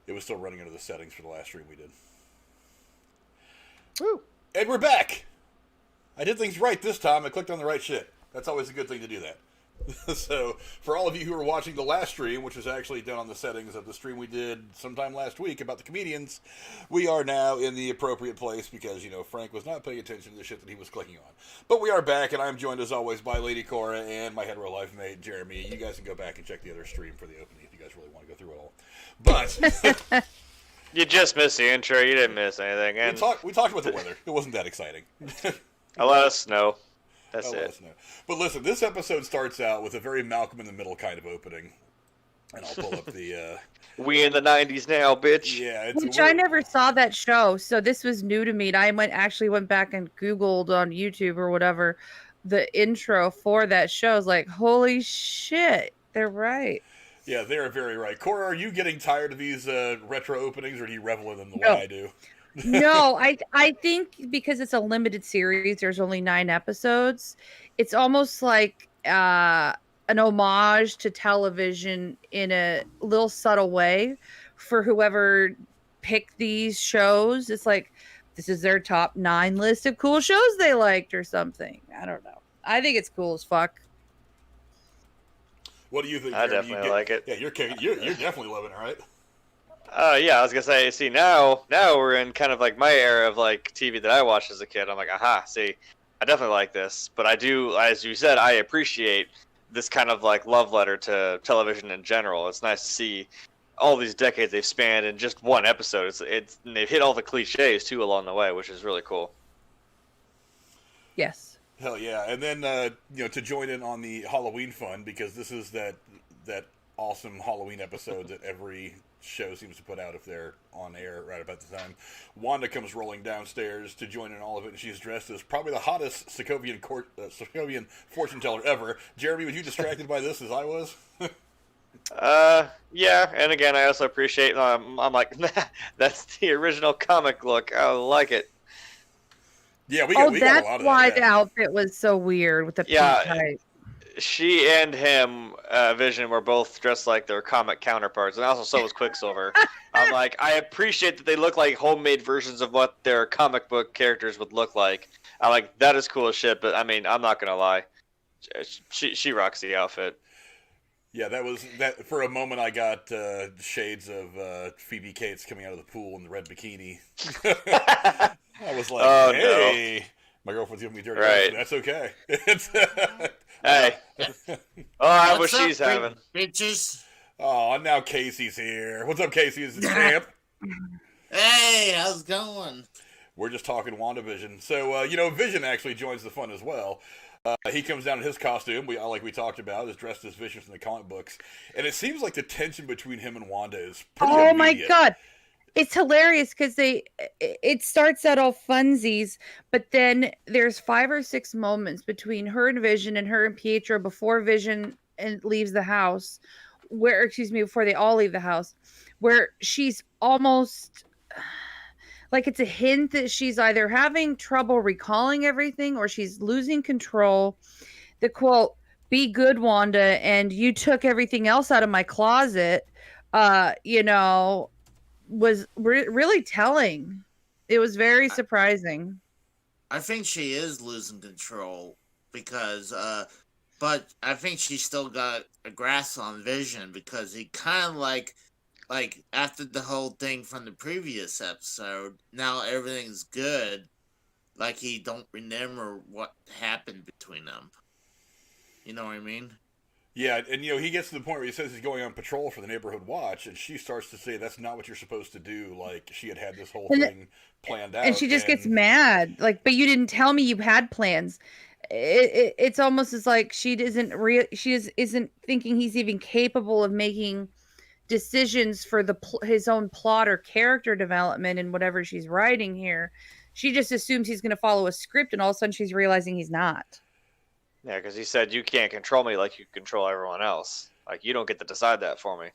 It was still running under the settings for the last stream we did. Woo. And we're back! I did things right this time. I clicked on the right shit. That's always a good thing to do that. So, for all of you who are watching the last stream, which was actually done on the settings of the stream we did sometime last week about the comedians, we are now in the appropriate place because, Frank was not paying attention to the shit that he was clicking on. But we are back, and I'm joined as always by Lady Cora and my hetero life mate, Jeremy. You guys can go back and check the other stream for the opening if you guys really want to go through it all. But... You just missed the intro. You didn't miss anything. And we talked about the weather. It wasn't that exciting. I'll let us know. That's Let it. us know. But listen, this episode starts out with a very Malcolm in the Middle kind of opening. And I'll pull up the... We in the 90s now, bitch. Yeah, Which I never saw that show, so this was new to me. And I actually went back and Googled on YouTube or whatever the intro for that show. I was like, holy shit, they're right. Yeah, they're very right. Cora, are you getting tired of these retro openings, or do you revel in them the way I do? No, I think because it's a limited series, there's only 9 episodes. It's almost like an homage to television in a little subtle way for whoever picked these shows. It's like, this is their top 9 list of cool shows they liked or something. I don't know. I think it's cool as fuck. What do you think? I definitely like it. Yeah, you're definitely loving it, right? Yeah, I was gonna say. See, now we're in kind of like my era of like TV that I watched as a kid. I'm like, aha, see, I definitely like this. But I do, as you said, I appreciate this kind of like love letter to television in general. It's nice to see all these decades they've spanned in just one episode. It's and they've hit all the cliches too along the way, which is really cool. Yes. Hell yeah. And then, to join in on the Halloween fun, because this is that awesome Halloween episode that every show seems to put out if they're on air right about the time. Wanda comes rolling downstairs to join in all of it, and she's dressed as probably the hottest Sokovian fortune teller ever. Jeremy, were you distracted by this as I was? Yeah, and again, I also appreciate, I'm like, that's the original comic look. I like it. Yeah, we got a lot of that. That's why the outfit was so weird with the pink tights. She and him, Vision, were both dressed like their comic counterparts, and also so was Quicksilver. I'm like, I appreciate that they look like homemade versions of what their comic book characters would look like. I like, that is cool as shit, but I mean, I'm not gonna lie, she rocks the outfit. Yeah, that. For a moment, I got shades of Phoebe Cates coming out of the pool in the red bikini. I was like, oh, hey, no. My girlfriend's giving me dirty. Right. That's okay. Hey. Oh, what she's having. Bitches. Oh, now Casey's here. What's up, Casey? Is the champ? Hey, how's it going? We're just talking WandaVision. So, Vision actually joins the fun as well. He comes down in his costume, like we talked about, is dressed as Vision from the comic books. And it seems like the tension between him and Wanda is pretty immediate. My God. It's hilarious because it starts out all funsies, but then there's 5 or 6 moments between her and Vision and her and Pietro before Vision leaves the house, before they all leave the house, where she's almost like it's a hint that she's either having trouble recalling everything or she's losing control. The quote, "Be good, Wanda, and you took everything else out of my closet," was really telling. It was very surprising. I think she is losing control because, but I think she still got a grasp on Vision because he kind of like after the whole thing from the previous episode, now everything's good. Like he don't remember what happened between them. You know what I mean? Yeah, and he gets to the point where he says he's going on patrol for the neighborhood watch, and she starts to say that's not what you're supposed to do. Like she had this whole thing planned out, and she just gets mad. Like, but you didn't tell me you had plans. It's almost as like she isn't thinking he's even capable of making decisions for his own plot or character development and whatever she's writing here. She just assumes he's going to follow a script, and all of a sudden she's realizing he's not. Yeah, because he said, you can't control me like you control everyone else. Like, you don't get to decide that for me.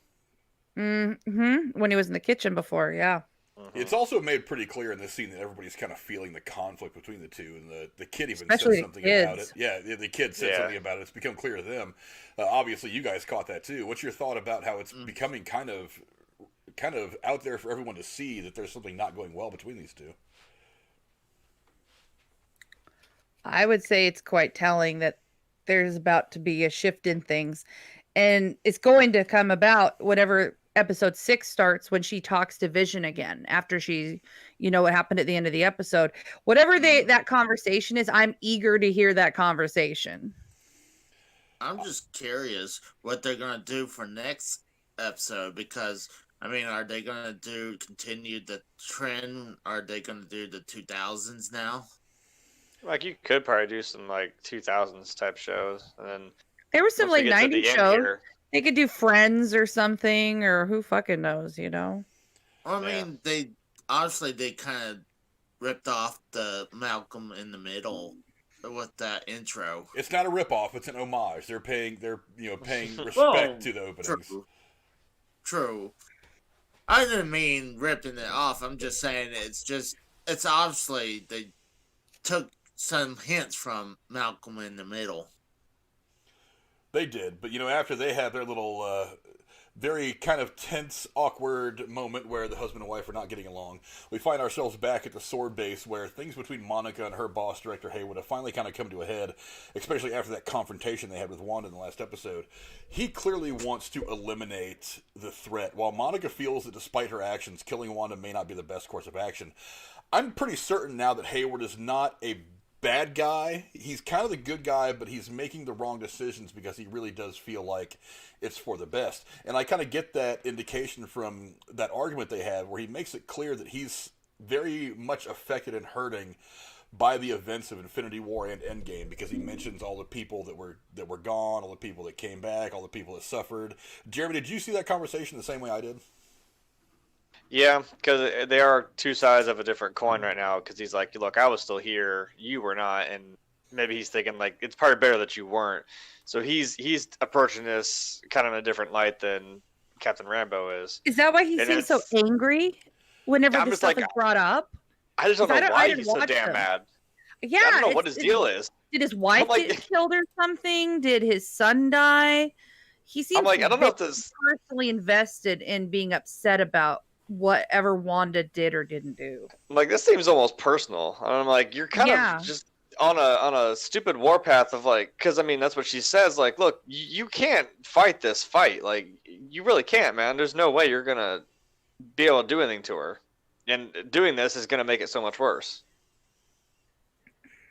Mm-hmm. When he was in the kitchen before, yeah. Mm-hmm. It's also made pretty clear in this scene that everybody's kind of feeling the conflict between the two, and the kid even Especially said something kids. about it. Yeah, the kid said something about it. It's become clear to them. Obviously, you guys caught that too. What's your thought about how it's becoming kind of kind of out there for everyone to see that there's something not going well between these two. I would say it's quite telling that there's about to be a shift in things. And it's going to come about whenever episode 6 starts, when she talks to Vision again after she, what happened at the end of the episode. Whatever that conversation is, I'm eager to hear that conversation. I'm just curious what they're going to do for next episode, because, I mean, are they going to continue the trend? Are they going to do the 2000s now? Like, you could probably do some, like, 2000s type shows, and then there were some like 90s shows. They could do Friends or something, or who fucking knows, Well, I mean, they kind of ripped off the Malcolm in the Middle with that intro. It's not a ripoff; it's an homage. They're paying respect to the openings. True. I didn't mean ripping it off. I'm just saying it's obviously they took some hints from Malcolm in the Middle. They did, but after they had their little very kind of tense, awkward moment where the husband and wife are not getting along, we find ourselves back at the sword base where things between Monica and her boss, Director Haywood, have finally kind of come to a head, especially after that confrontation they had with Wanda in the last episode. He clearly wants to eliminate the threat, while Monica feels that despite her actions, killing Wanda may not be the best course of action. I'm pretty certain now that Haywood is not a bad guy. He's kind of the good guy, but he's making the wrong decisions because he really does feel like it's for the best. And I kind of get that indication from that argument they had where he makes it clear that he's very much affected and hurting by the events of Infinity War and Endgame, because he mentions all the people that were gone, all the people that came back, all the people that suffered. Jeremy, did you see that conversation the same way I did? Yeah, because they are two sides of a different coin right now. Because he's like, look, I was still here, you were not, and maybe he's thinking like it's probably better that you weren't. So he's approaching this kind of in a different light than Captain Rambo is. Is that why he seems so angry whenever this stuff is brought up? I just don't know why he's so damn mad. Yeah, I don't know what his deal is. Did his wife get killed or something? Did his son die? He seems I don't know if this personally invested in being upset about whatever Wanda did or didn't do. Like, this seems almost personal. And I'm like, you're kind of just on a stupid warpath of like, because I mean that's what she says. Like, look, you can't fight this fight. Like, you really can't, man. There's no way you're gonna be able to do anything to her, and doing this is gonna make it so much worse.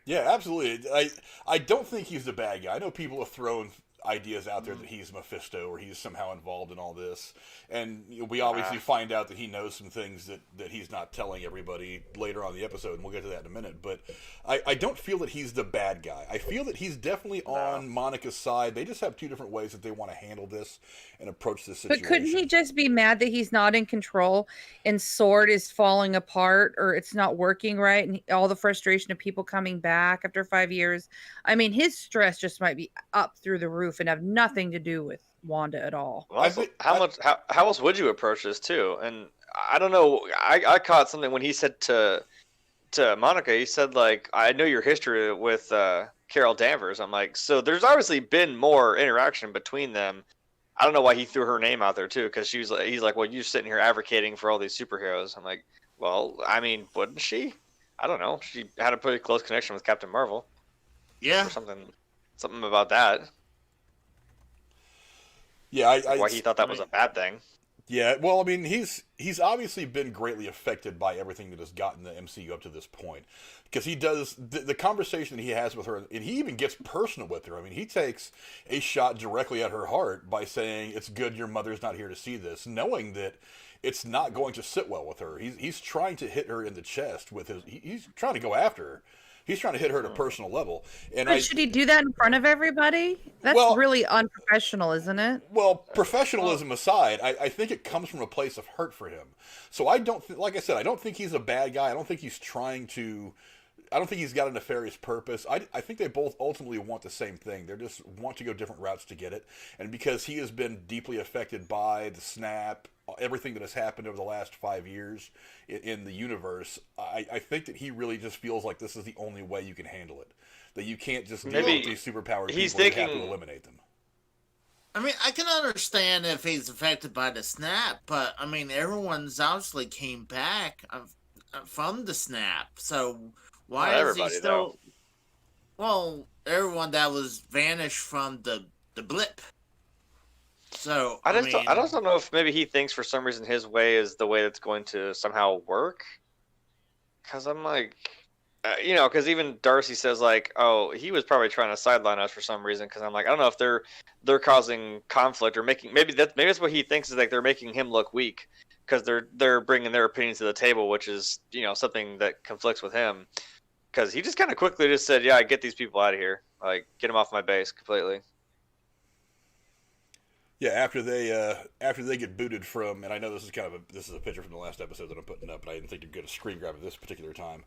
Yeah, absolutely. I don't think he's the bad guy. I know people have thrown ideas out there that he's Mephisto or he's somehow involved in all this, and we obviously find out that he knows some things that he's not telling everybody later on in the episode, and we'll get to that in a minute. But I don't feel that he's the bad guy. I feel that he's definitely on Monica's side. They just have two different ways that they want to handle this and approach this situation. But couldn't he just be mad that he's not in control and S.W.O.R.D. is falling apart or it's not working right, and all the frustration of people coming back after 5 years? I mean, his stress just might be up through the roof and have nothing to do with Wanda at all. Also, how else would you approach this too? And I don't know. I caught something when he said to Monica. He said like, "I know your history with Carol Danvers." I'm like, so there's obviously been more interaction between them. I don't know why he threw her name out there too, because he's like, "Well, you're sitting here advocating for all these superheroes." I'm like, well, I mean, wouldn't she? I don't know. She had a pretty close connection with Captain Marvel. Yeah, or something about that. Yeah, why he thought that was a bad thing. Yeah, well, I mean, he's obviously been greatly affected by everything that has gotten the MCU up to this point, because he does the conversation that he has with her, and he even gets personal with her. I mean, he takes a shot directly at her heart by saying, "It's good your mother's not here to see this," knowing that it's not going to sit well with her. He's trying to hit her in the chest with his. He's trying to go after her. He's trying to hit her at a personal level. And should he do that in front of everybody? That's really unprofessional, isn't it? Well, professionalism aside, I think it comes from a place of hurt for him. So I don't, like I said, I don't think he's a bad guy. I don't think he's trying to. I don't think he's got a nefarious purpose. I think they both ultimately want the same thing. They just want to go different routes to get it. And because he has been deeply affected by the snap, everything that has happened over the last 5 years in the universe, I think that he really just feels like this is the only way you can handle it. That you can't just deal with these superpowered people. You have to eliminate them. I mean, I can understand if he's affected by the snap, but I mean, everyone's obviously came back from the snap. So why Not is he everybody, still? Well, everyone that was vanished from the blip. So I mean, just don't know if maybe he thinks for some reason his way is the way that's going to somehow work. Because I'm like, because even Darcy says like, oh, he was probably trying to sideline us for some reason. Because I'm like, I don't know if they're causing conflict or making maybe that's what he thinks is like they're making him look weak because they're bringing their opinions to the table, which is something that conflicts with him. Because he just kind of quickly just said, yeah, get these people out of here, like get them off my base completely. Yeah, after they get booted from, and I know this is a picture from the last episode that I'm putting up, but I didn't think to get a screen grab at this particular time.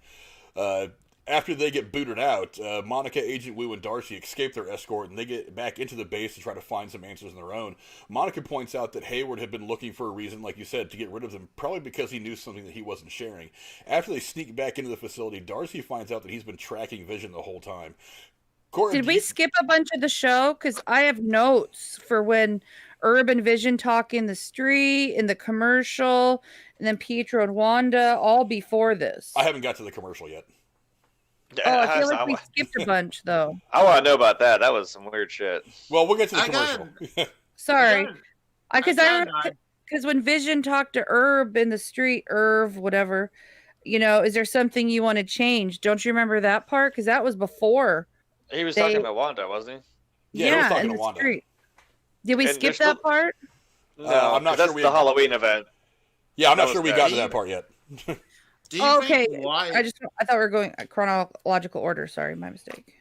After they get booted out, Monica, Agent Wu, and Darcy escape their escort, and they get back into the base to try to find some answers on their own. Monica points out that Hayward had been looking for a reason, like you said, to get rid of them, probably because he knew something that he wasn't sharing. After they sneak back into the facility, Darcy finds out that he's been tracking Vision the whole time. Cora, Did we skip a bunch of the show? Because I have notes for when Herb and Vision talk in the street, in the commercial, and then Pietro and Wanda, all before this. I haven't got to the commercial yet. Oh, I feel like we skipped a bunch, though. I want to know about that. That was some weird shit. Well, we'll get to the commercial. Sorry. Because when Vision talked to Herb in the street, whatever, is there something you want to change? Don't you remember that part? Because that was before. He was talking about Wanda, wasn't he? Yeah, he was talking to Wanda. Street. Did we skip that part? No, I'm not sure. That's the Halloween event. Yeah, I'm not sure we got to that part yet. Okay. I thought we were going chronological order. Sorry, my mistake.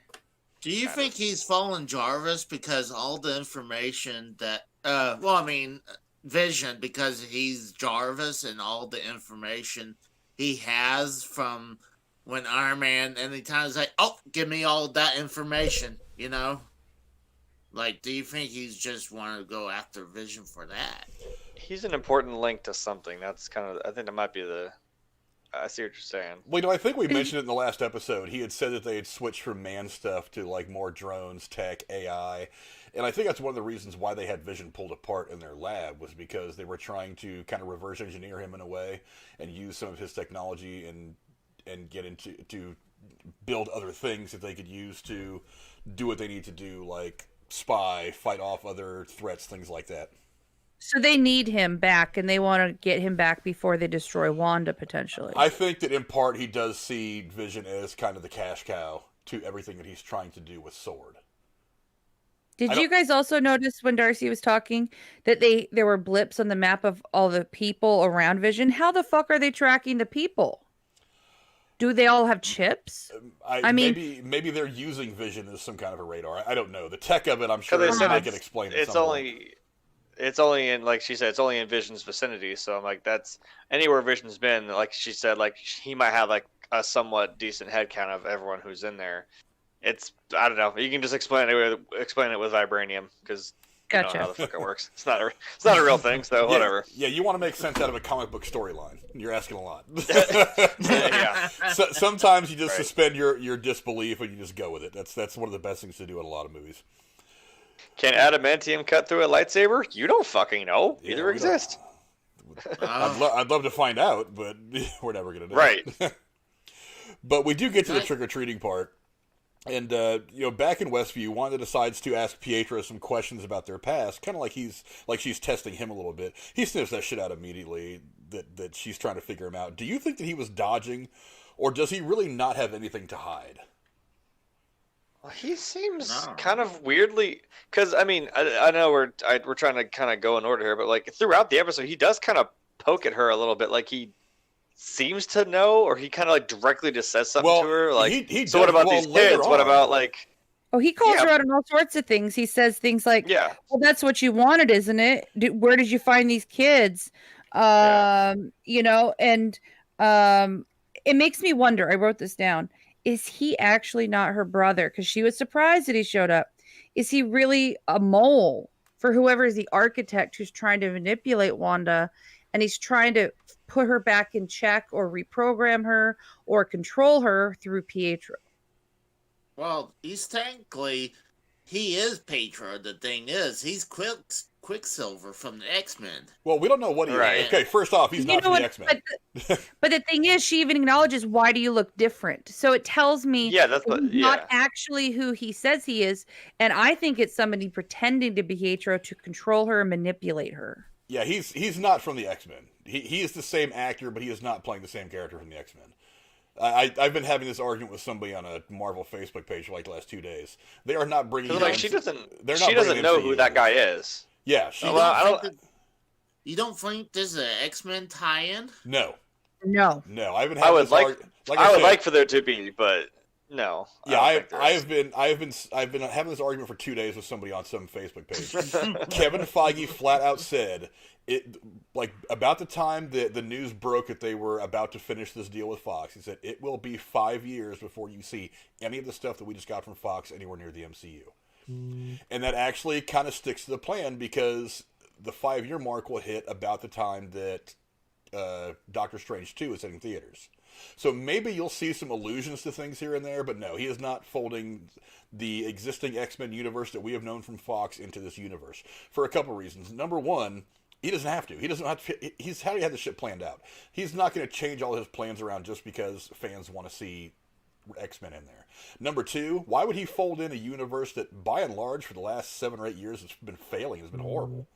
Do you think he's following Jarvis because all the information that Vision, because he's Jarvis and all the information he has from when Iron Man anytime is like, oh, give me all that information, Like, do you think he's just want to go after Vision for that? He's an important link to something. That's I think that might be I see what you're saying. Well, I think we mentioned it in the last episode. He had said that they had switched from man stuff to, like, more drones, tech, AI. And I think that's one of the reasons why they had Vision pulled apart in their lab was because they were trying to kind of reverse engineer him in a way and use some of his technology and get into to build other things that they could use to do what they need to do, like spy, fight off other threats, things like that. So they need him back, and they want to get him back before they destroy Wanda, potentially. I think that in part he does see Vision as kind of the cash cow to everything that he's trying to do with S.W.O.R.D. Did you guys also notice when Darcy was talking that there were blips on the map of all the people around Vision? How the fuck are they tracking the people? Do they all have chips? I mean, maybe they're using Vision as some kind of a radar. I don't know. The tech of it, I'm sure they can explain it. It's only in, like she said, it's only in Vision's vicinity. So I'm like, that's anywhere Vision's been. Like she said, like he might have like a somewhat decent head count of everyone who's in there. I don't know. You can just explain it with vibranium because you know how the fuck it works. It's not a real thing. So whatever. Yeah, you want to make sense out of a comic book storyline. You're asking a lot. Yeah. So, sometimes you just suspend your disbelief and you just go with it. That's one of the best things to do in a lot of movies. Can adamantium cut through a lightsaber? You don't fucking know. Either exist. I'd love to find out, but we're never going to know. Right. But we do get to the trick-or-treating part. And, back in Westview, Wanda decides to ask Pietro some questions about their past, kind of like she's testing him a little bit. He sniffs that shit out immediately, that she's trying to figure him out. Do you think that he was dodging, or does he really not have anything to hide? Well, he seems kind of weirdly, because I mean, I know we're trying to kind of go in order here, but like throughout the episode, he does kind of poke at her a little bit, like he seems to know, or he kind of like directly just says something to her, like. He so what about these kids? What about like? Oh, he calls her out on all sorts of things. He says things like, "Well, that's what you wanted, isn't it? Where did you find these kids?" And it makes me wonder. I wrote this down. Is he actually not her brother? Because she was surprised that he showed up. Is he really a mole for whoever is the architect who's trying to manipulate Wanda, and he's trying to put her back in check or reprogram her or control her through Pietro? Well, he's technically he is Pietro. The thing is, he's Quicksilver from the X-Men. Well, we don't know what he Right. is. Okay, first off, he's not from the X-Men. But the thing is, she even acknowledges, why do you look different? So it tells me Yeah, that's what. he's not actually who he says he is. And I think it's somebody pretending to be Pietro to control her and manipulate her. Yeah, he's not from the X-Men. He is the same actor, but he is not playing the same character from the X-Men. I've been having this argument with somebody on a Marvel Facebook page for like the last 2 days. They are not bringing. Like she doesn't know who that guy is. Yeah, You don't think there's an X-Men tie-in? No. I would like for there to be, but no. Yeah, I've been having this argument for 2 days with somebody on some Facebook page. Kevin Feige flat out said it, like about the time that the news broke that they were about to finish this deal with Fox. He said it will be 5 years before you see any of the stuff that we just got from Fox anywhere near the MCU. And that actually kind of sticks to the plan, because the 5-year mark will hit about the time that Doctor Strange 2 is hitting theaters. So maybe you'll see some allusions to things here and there, but no, he is not folding the existing X-Men universe that we have known from Fox into this universe for a couple reasons. Number one, he doesn't have to. He doesn't have to. He's already had the shit planned out. He's not going to change all his plans around just because fans want to see X-Men in there. Number two, why would he fold in a universe that, by and large, for the last 7 or 8 years, has been failing, has been horrible?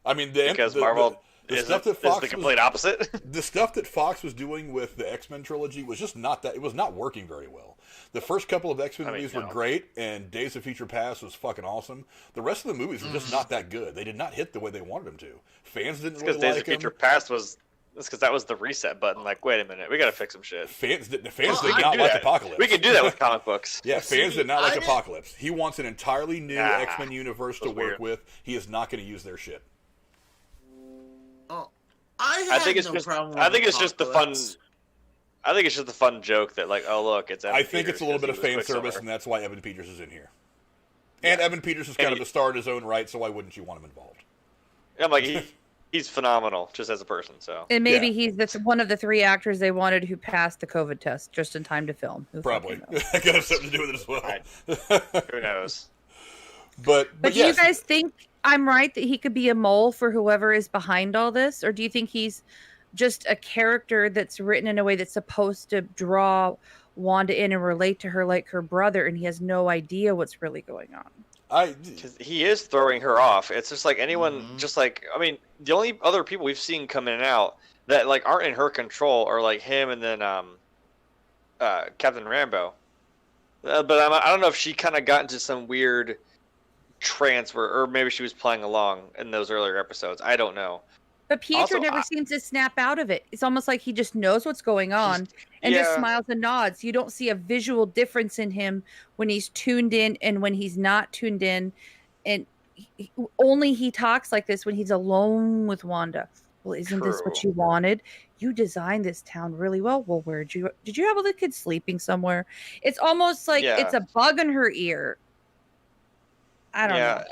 I mean, Marvel is the complete opposite. The stuff that Fox was doing with the X-Men trilogy was just not that. It was not working very well. The first couple of X-Men movies were great, and Days of Future Past was fucking awesome. The rest of the movies were just not that good. They did not hit the way they wanted them to. Fans didn't really like them. Days of Future Past was. That's because that was the reset button. Like, wait a minute, we got to fix some shit. Fans did not like Apocalypse. We can do that with comic books. Yeah, fans did not like Apocalypse. He wants an entirely new X-Men universe to work with. He is not going to use their shit. I think it's just the fun. I think it's just the fun joke that, like, oh look, it's. I think it's a little bit of fan service, and that's why Evan Peters is in here. And Evan Peters is kind of a star in his own right, so why wouldn't you want him involved? I'm like, he's phenomenal just as a person. So. And maybe he's one of the 3 actors they wanted who passed the COVID test just in time to film. Probably. That could have something to do with it as well. Who knows? But do you guys think I'm right that he could be a mole for whoever is behind all this? Or do you think he's just a character that's written in a way that's supposed to draw Wanda in and relate to her like her brother, and he has no idea what's really going on? Because he is throwing her off. It's just like anyone, just like, I mean, the only other people we've seen come in and out that like aren't in her control are like him and then Captain Rambeau. But I don't know if she kind of got into some weird trance or maybe she was playing along in those earlier episodes. I don't know. But Pietro never seems to snap out of it. It's almost like he just knows what's going on and just smiles and nods. You don't see a visual difference in him when he's tuned in and when he's not tuned in. And only he talks like this when he's alone with Wanda. Well, isn't this what you wanted? You designed this town really well. Well, did you have all the kids sleeping somewhere? It's almost like it's a bug in her ear. I don't know.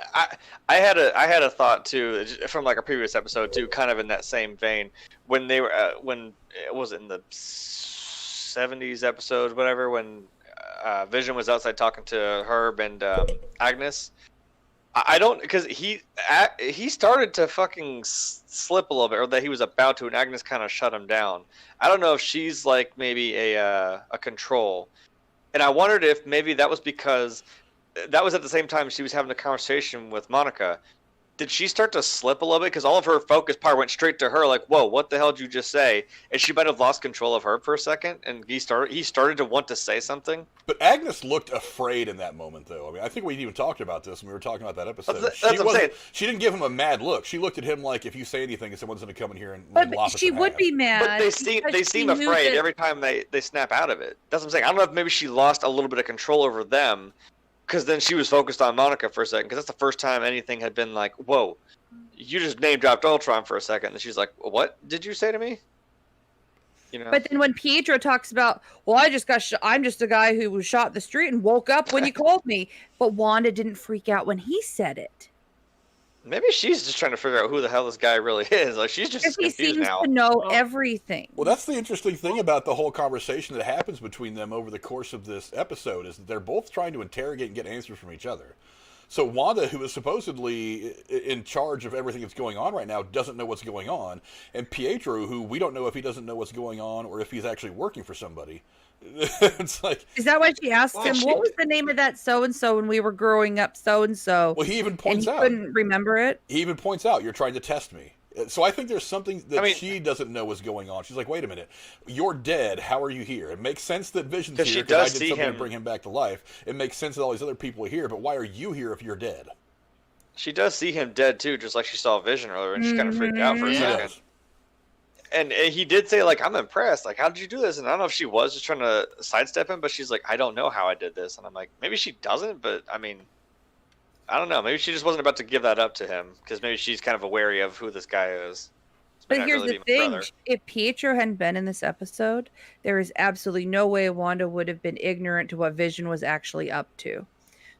I had a thought too from like a previous episode too, kind of in that same vein. When they were when it was in the 70s episode, whatever, when Vision was outside talking to Herb and Agnes. I don't, because he started to fucking slip a little bit, or that he was about to, and Agnes kind of shut him down. I don't know if she's like maybe a control, and I wondered if maybe that was because that was at the same time she was having a conversation with Monica. Did she start to slip a little bit? Because all of her focus probably went straight to her, like, whoa, what the hell did you just say? And she might have lost control of her for a second, and he started to want to say something. But Agnes looked afraid in that moment, though. I mean, I think we even talked about this when we were talking about that episode. That's what I'm saying. She didn't give him a mad look. She looked at him like, if you say anything, someone's going to come in here and but lop us she in would half. be mad. But they seem afraid every time they snap out of it. That's what I'm saying. I don't know if maybe she lost a little bit of control over them, because then she was focused on Monica for a second, because that's the first time anything had been like, whoa, you just name dropped Ultron for a second, and she's like, what did you say to me? You know? But then when Pietro talks about, well, I'm just a guy who was shot in the street and woke up when you called me. But Wanda didn't freak out when he said it. Maybe she's just trying to figure out who the hell this guy really is. Like, she's just Because he confused seems now. to know everything. Well, that's the interesting thing about the whole conversation that happens between them over the course of this episode is that they're both trying to interrogate and get answers from each other. So Wanda, who is supposedly in charge of everything that's going on right now, doesn't know what's going on. And Pietro, who we don't know if he doesn't know what's going on or if he's actually working for somebody. It's like... Is that why she asked him, what was the name of that so-and-so when we were growing up so-and-so? Well, he even points and he out. couldn't remember it? He even points out, you're trying to test me. So I think there's something that she doesn't know what's going on. She's like, wait a minute, you're dead. How are you here? It makes sense that Vision's here because I did something to bring him back to life. It makes sense that all these other people are here, but why are you here if you're dead? She does see him dead, too, just like she saw Vision earlier, and she kind of freaked out for a second. And he did say, like, I'm impressed. Like, how did you do this? And I don't know if she was just trying to sidestep him, but she's like, I don't know how I did this. And I'm like, maybe she doesn't, but, I mean, I don't know. Maybe she just wasn't about to give that up to him, because maybe she's kind of wary of who this guy is. But here's the thing. If Pietro hadn't been in this episode, there is absolutely no way Wanda would have been ignorant to what Vision was actually up to.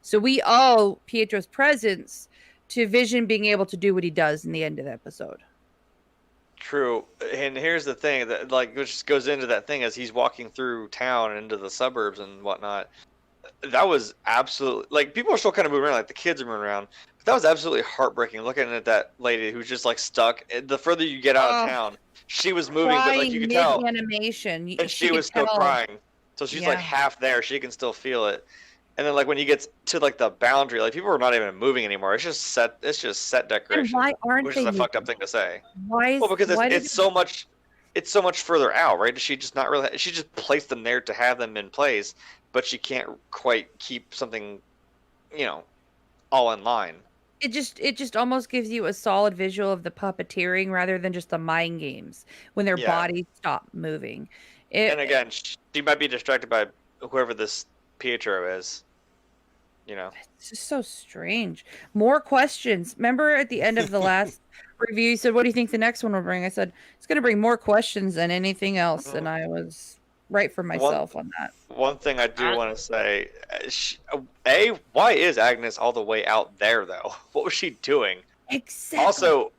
So we owe Pietro's presence to Vision being able to do what he does in the end of the episode. True. And here's the thing that, like, which goes into that thing as he's walking through town and into the suburbs and whatnot. That was absolutely, like, people are still kind of moving around, like the kids are moving around. But that was absolutely heartbreaking looking at that lady who's just like stuck. The further you get out of town, she was moving, but like you could tell. Animation. And she was still crying. So she's like half there. She can still feel it. And then, like, when you get to like the boundary, like, people are not even moving anymore. It's just set. It's just set decoration. And why aren't which they is a fucked up thing to say. Why is, well, because it's so much. It's so much further out, right? She just not really. She just placed them there to have them in place, but she can't quite keep something, you know, all in line. It just almost gives you a solid visual of the puppeteering rather than just the mind games when their bodies stop moving. And again, she might be distracted by whoever this Pietro is. You know, it's just so strange. More questions. Remember at the end of the last review, you said, "What do you think the next one will bring?" I said, "It's going to bring more questions than anything else," and I was right for myself on that. One thing I do want to say, why is Agnes all the way out there though? What was she doing? Exactly.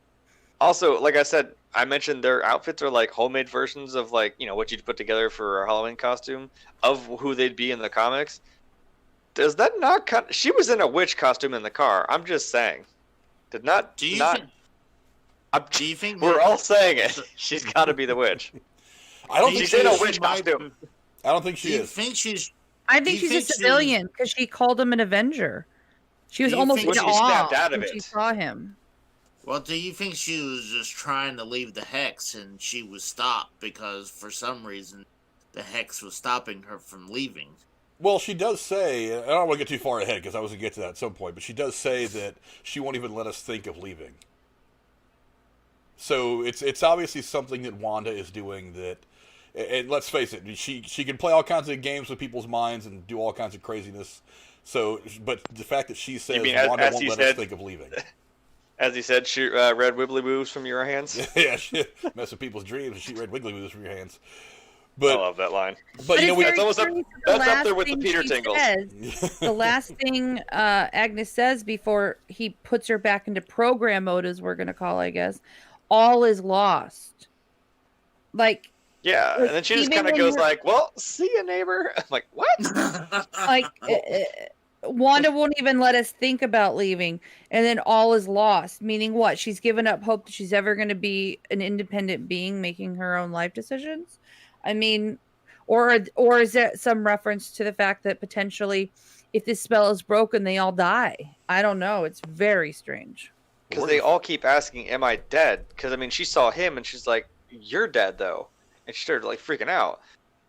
Also, like I said, I mentioned their outfits are like homemade versions of, like, you know, what you'd put together for a Halloween costume of who they'd be in the comics. Does that not she was in a witch costume in the car. I'm just saying. Do you think we're all saying it? She's got to be the witch. I don't think she's in a witch costume. I don't think she is. I think she's a civilian because she called him an Avenger. She was almost in awe when she saw him. Well, do you think she was just trying to leave the Hex and she was stopped because for some reason the Hex was stopping her from leaving? Well, she does say, I don't want to get too far ahead because I was going to get to that at some point, but she does say that she won't even let us think of leaving. So it's obviously something that Wanda is doing that, and let's face it, she can play all kinds of games with people's minds and do all kinds of craziness. So, but the fact that she says Wanda won't let us think of leaving. As he said, shoot red wibbly woos from your hands. Yeah, mess with people's dreams and shoot red wiggly woos from your hands. But, I love that line. But you know, that's up there with the Peter tingles. The last thing Agnes says before he puts her back into program mode, as we're going to call, I guess, all is lost. Like, yeah, and then she just kind of goes like, "Well, see ya, neighbor." I'm like, "What?" Like, Wanda won't even let us think about leaving, and then all is lost. Meaning what? She's given up hope that she's ever going to be an independent being making her own life decisions. I mean, or is that some reference to the fact that potentially, if this spell is broken, they all die? I don't know. It's very strange. Because they all keep asking, "Am I dead?" Because I mean, she saw him and she's like, "You're dead, though," and she started like freaking out.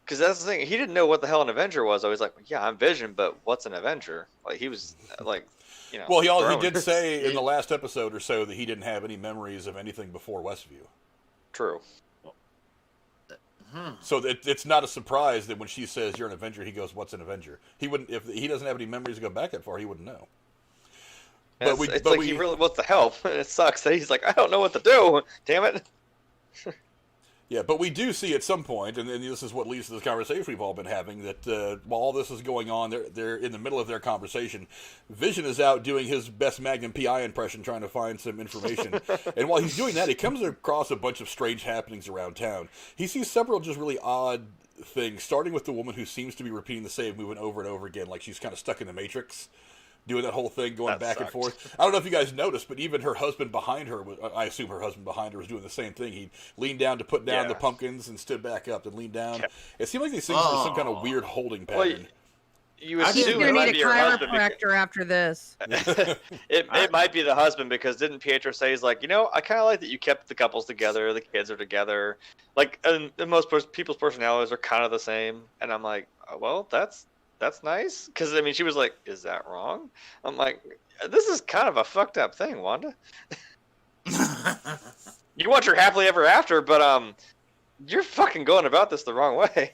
Because that's the thing. He didn't know what the hell an Avenger was. I was like, "Yeah, I'm Vision, but what's an Avenger?" Like he was like, you know. Well, he did say in the last episode or so that he didn't have any memories of anything before Westview. True. So it's not a surprise that when she says you're an Avenger, he goes, "What's an Avenger?" He wouldn't, if he doesn't have any memories to go back that far, he wouldn't know. He really wants to help. It sucks that he's like, "I don't know what to do. Damn it." Yeah, but we do see at some point, and this is what leads to this conversation we've all been having, that while all this is going on, they're in the middle of their conversation. Vision is out doing his best Magnum PI impression, trying to find some information. And while he's doing that, he comes across a bunch of strange happenings around town. He sees several just really odd things, starting with the woman who seems to be repeating the same movement over and over again, like she's kind of stuck in the Matrix, doing that whole thing, going back and forth. I don't know if you guys noticed, but even her husband behind her, I assume her husband behind her was doing the same thing. He leaned down to put down the pumpkins and stood back up and leaned down. It seemed like these things were some kind of weird holding pattern. Well, you assume You're it gonna might need be a her husband. chiropractor after this. It might be the husband, because didn't Pietro say, he's like, I kind of like that you kept the couples together, the kids are together. Like, and most people's personalities are kind of the same. And I'm like, oh, well, that's nice. Because, I mean, she was like, is that wrong? I'm like, this is kind of a fucked up thing, Wanda. You want your happily ever after, but you're fucking going about this the wrong way.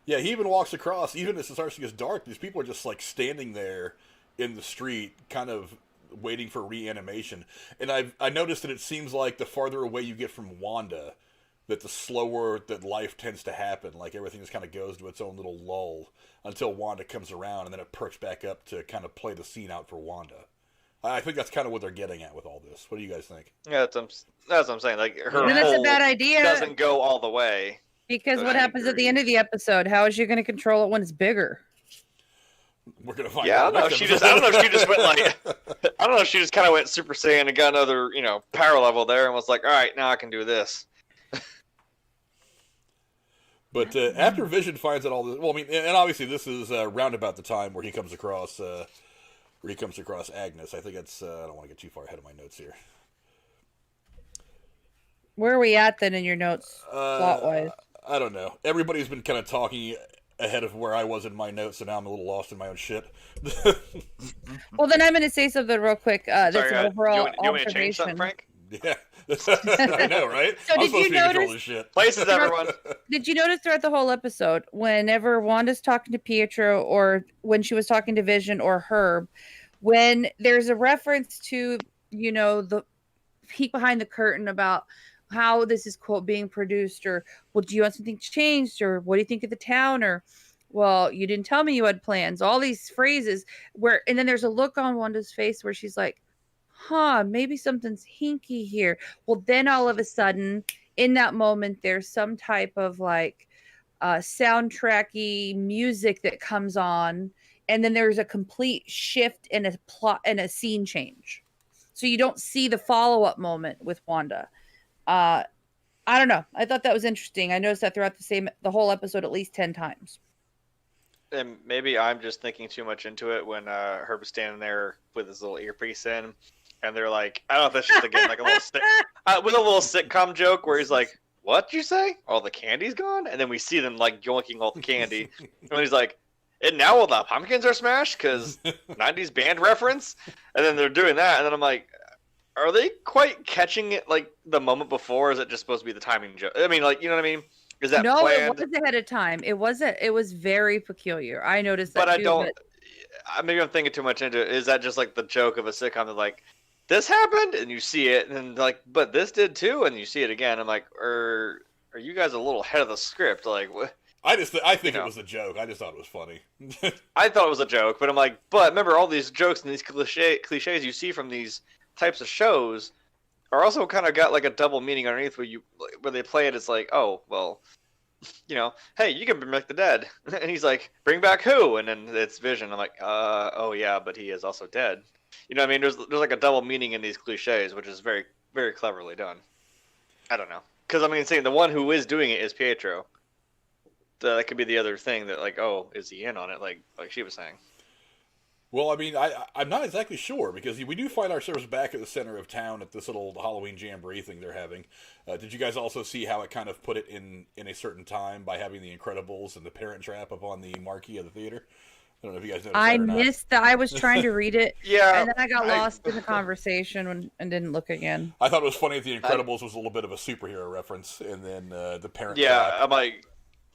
Yeah, he even walks across, even as it starts to get dark, these people are just like standing there in the street, kind of waiting for reanimation. And I noticed that it seems like the farther away you get from Wanda, that the slower that life tends to happen. Like everything just kind of goes to its own little lull until Wanda comes around, and then it perks back up to kind of play the scene out for Wanda. I think that's kind of what they're getting at with all this. What do you guys think? Yeah, that's what I'm saying. Like, her And that's a whole bad idea. doesn't go all the way. Because what happens at the end of the episode? How is she going to control it when it's bigger? We're gonna find Yeah, out. I don't know. I don't know if she just went like, I don't know if she just kind of went Super Saiyan and got another, power level there, and was like, all right, now I can do this. But after Vision finds out all this, well, I mean, and obviously this is round about the time where he comes across Agnes. I think it's. I don't want to get too far ahead of my notes here. Where are we at then in your notes, plot-wise? I don't know. Everybody's been kind of talking ahead of where I was in my notes, so now I'm a little lost in my own shit. Well, then I'm going to say something real quick. That's an overall you want me to change something, observation. Yeah, I know, right? So I'm did supposed you to be in control of notice- this shit. Places, everyone. Did you notice throughout the whole episode, whenever Wanda's talking to Pietro or when she was talking to Vision or Herb, when there's a reference to, the peek behind the curtain about how this is, quote, being produced, or, well, do you want something changed, or what do you think of the town, or, well, you didn't tell me you had plans, all these phrases and then there's a look on Wanda's face where she's like, maybe something's hinky here. Well, then all of a sudden in that moment, there's some type of like soundtracky music that comes on, and then there's a complete shift in a plot and a scene change. So you don't see the follow-up moment with Wanda. I don't know. I thought that was interesting. I noticed that throughout the whole episode at least 10 times. And maybe I'm just thinking too much into it when Herb was standing there with his little earpiece in, and they're like, I don't know if that's just again like a little with a little sitcom joke where he's like, "What'd you say? All the candy's gone?" And then we see them like yoinking all the candy, and he's like, "And now all the pumpkins are smashed because 90s band reference." And then they're doing that, and then I'm like, are they quite catching it like the moment before? Or is it just supposed to be the timing joke? I mean, like, you know what I mean? Is that No, planned? it was ahead of time. It wasn't. It was very peculiar. I noticed that But I too, don't. Maybe I'm thinking too much into it. Is that just like the joke of a sitcom that like this happened and you see it, and then like, but this did too, and you see it again? I'm like, are you guys a little ahead of the script? Like, what? I think it was a joke. I just thought it was funny. I thought it was a joke, but I'm like, but remember all these jokes and these cliches you see from these types of shows are also kind of got like a double meaning underneath where they play it. It's like, oh well, hey, you can bring back the dead, and he's like, bring back who? And then it's Vision. I'm like, oh yeah, but he is also dead. You know what I mean? There's like a double meaning in these cliches, which is very, very cleverly done. I don't know, because I mean, saying the one who is doing it is Pietro. That could be the other thing that like, oh, is he in on it? Like she was saying. Well, I mean, I'm not exactly sure, because we do find ourselves back at the center of town at this little Halloween jamboree thing they're having. Did you guys also see how it kind of put it in a certain time by having the Incredibles and the Parent Trap up on the marquee of the theater? I don't know if you guys noticed that I or not. missed that. I was trying to read it. Yeah, and then I got lost in the conversation and didn't look again. I thought it was funny that the Incredibles was a little bit of a superhero reference, and then the Parent Yeah, Trap.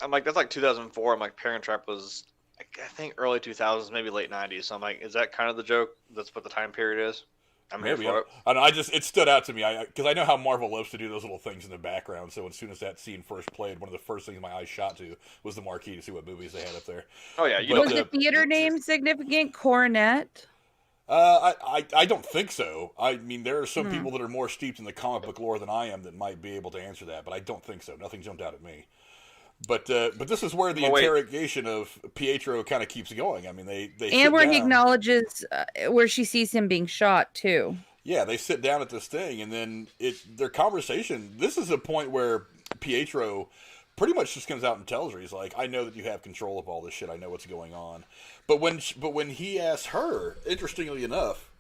I'm like that's like 2004. I'm like Parent Trap was I think early 2000s, maybe late 90s. So I'm like, is that kind of the joke? That's what the time period is. I'm here Maybe. for it. It stood out to me because I know how Marvel loves to do those little things in the background. So as soon as that scene first played, one of the first things my eyes shot to was the marquee to see what movies they had up there. Oh yeah, Was the theater name significant? Coronet? I don't think so. I mean, there are some people that are more steeped in the comic book lore than I am that might be able to answer that, but I don't think so. Nothing jumped out at me. But this is where the interrogation of Pietro kind of keeps going. I mean, they and where he acknowledges where she sees him being shot too. Yeah, they sit down at this thing, and then their conversation. This is a point where Pietro pretty much just comes out and tells her, he's like, "I know that you have control of all this shit. I know what's going on." But when he asks her, interestingly enough,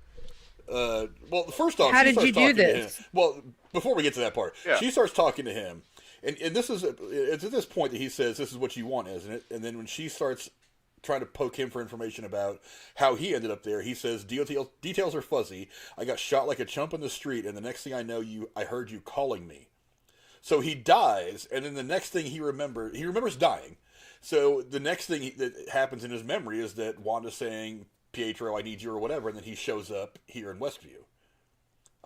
well, first off, how did you do this? Well, before we get to that part, she starts talking to him. And this is it's at this point that he says, "This is what you want, isn't it?" And then when she starts trying to poke him for information about how he ended up there, he says, "Details are fuzzy. I got shot like a chump in the street, and the next thing I know, I heard you calling me." So he dies, and then the next thing he remembers dying. So the next thing that happens in his memory is that Wanda's saying, "Pietro, I need you," or whatever, and then he shows up here in Westview.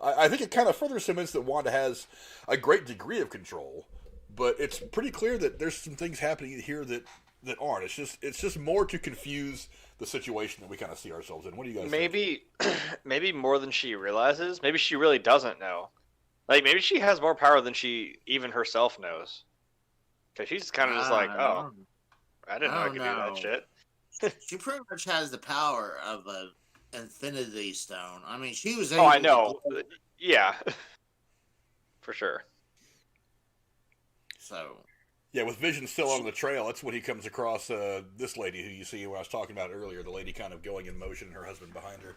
I think it kind of further cements that Wanda has a great degree of control. But it's pretty clear that there's some things happening here that aren't. It's just more to confuse the situation that we kind of see ourselves in. What do you guys think? Maybe more than she realizes. Maybe she really doesn't know. Like, maybe she has more power than she even herself knows. Because she's kind of just like, oh, I didn't know I could do that shit. She pretty much has the power of an Infinity Stone. I mean, she was able I know. Yeah. For sure. So, yeah, with Vision still on the trail, that's when he comes across this lady who you see when I was talking about earlier, the lady kind of going in motion and her husband behind her.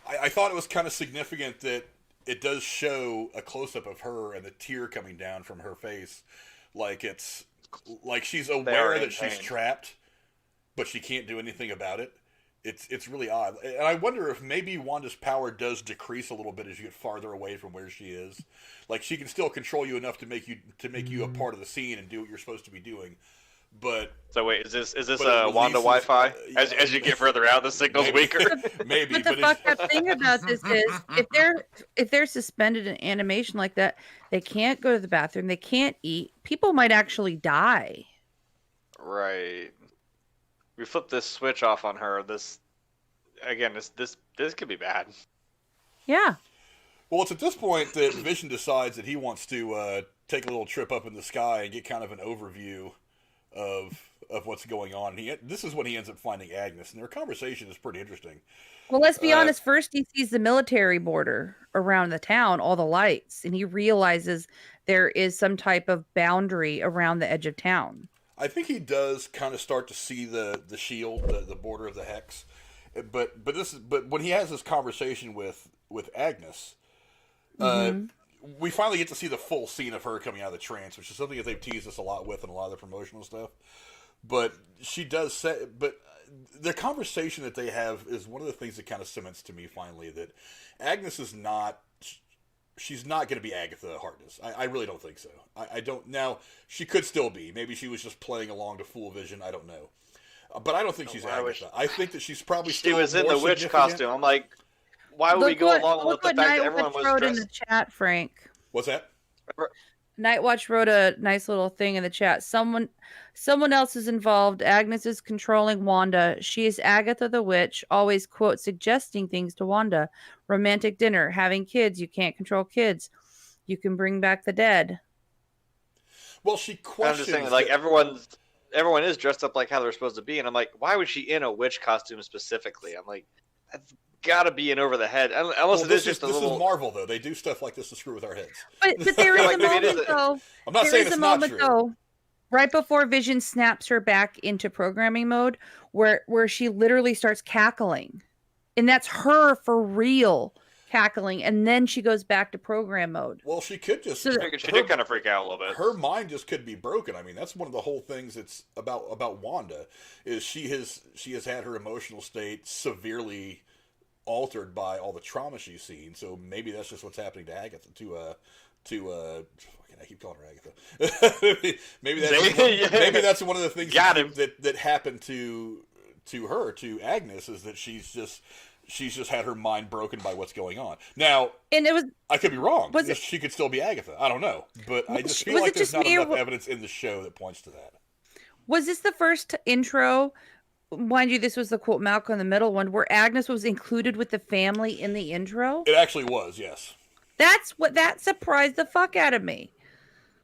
I thought it was kind of significant that it does show a close-up of her and the tear coming down from her face. Like she's aware that she's trapped, but she can't do anything about it. It's really odd. And I wonder if maybe Wanda's power does decrease a little bit as you get farther away from where she is. Like, she can still control you enough to make you a part of the scene and do what you're supposed to be doing. But so wait, is this Wanda Wi-Fi? As you get further out, the signal's weaker. Maybe. But the fucked up thing about this is, if they're suspended in animation like that, they can't go to the bathroom, they can't eat. People might actually die. Right. We flip this switch off on her. This could be bad. Yeah. Well, it's at this point that Vision decides that he wants to take a little trip up in the sky and get kind of an overview of what's going on. This is when he ends up finding Agnes, and their conversation is pretty interesting. Well, let's be honest. First, he sees the military border around the town, all the lights, and he realizes there is some type of boundary around the edge of town. I think he does kind of start to see the shield, the border of the hex, but when he has this conversation with Agnes, we finally get to see the full scene of her coming out of the trance, which is something that they've teased us a lot with in a lot of the promotional stuff. But she does say, but the conversation that they have is one of the things that kind of cements to me finally that Agnes is not. She's not going to be Agatha Harkness. I really don't think so. I don't. Now, she could still be. Maybe she was just playing along to fool Vision. I don't know. But I don't think she's Agatha. I think that she's probably still She was in the witch costume. I'm like, why would we go along with the fact that everyone was dressed? In the chat, Frank. What's that? Nightwatch wrote a nice little thing in the chat. Someone else is involved. Agnes is controlling Wanda. She is Agatha the witch, always, quote, suggesting things to Wanda. Romantic dinner, having kids. You can't control kids. You can bring back the dead. Well, she questions. I'm just saying, like, everyone is dressed up like how they're supposed to be, and I'm like, why was she in a witch costume specifically? I'm like, that's gotta be an over the head, unless it is just a little. This is Marvel, though. They do stuff like this to screw with our heads. But there is a moment, though. I'm not saying it's not true. Though, right before Vision snaps her back into programming mode, where she literally starts cackling, and that's her for real cackling, and then she goes back to program mode. Well, she could just. She did kind of freak out a little bit. Her mind just could be broken. I mean, that's one of the whole things that's about Wanda is she has had her emotional state severely altered by all the trauma she's seen. So maybe that's just what's happening to Agatha. I keep calling her Agatha. maybe that's one of the things that happened to her, to Agnes, is that she's just had her mind broken by what's going on. Now, And it was I could be wrong. Was it- She could still be Agatha. I don't know. But I just feel was like it there's just not me or enough evidence in the show that points to that. Was this the first intro? Mind you, this was the quote Malcolm in the middle one where Agnes was included with the family in the intro. It actually was, yes. That surprised the fuck out of me.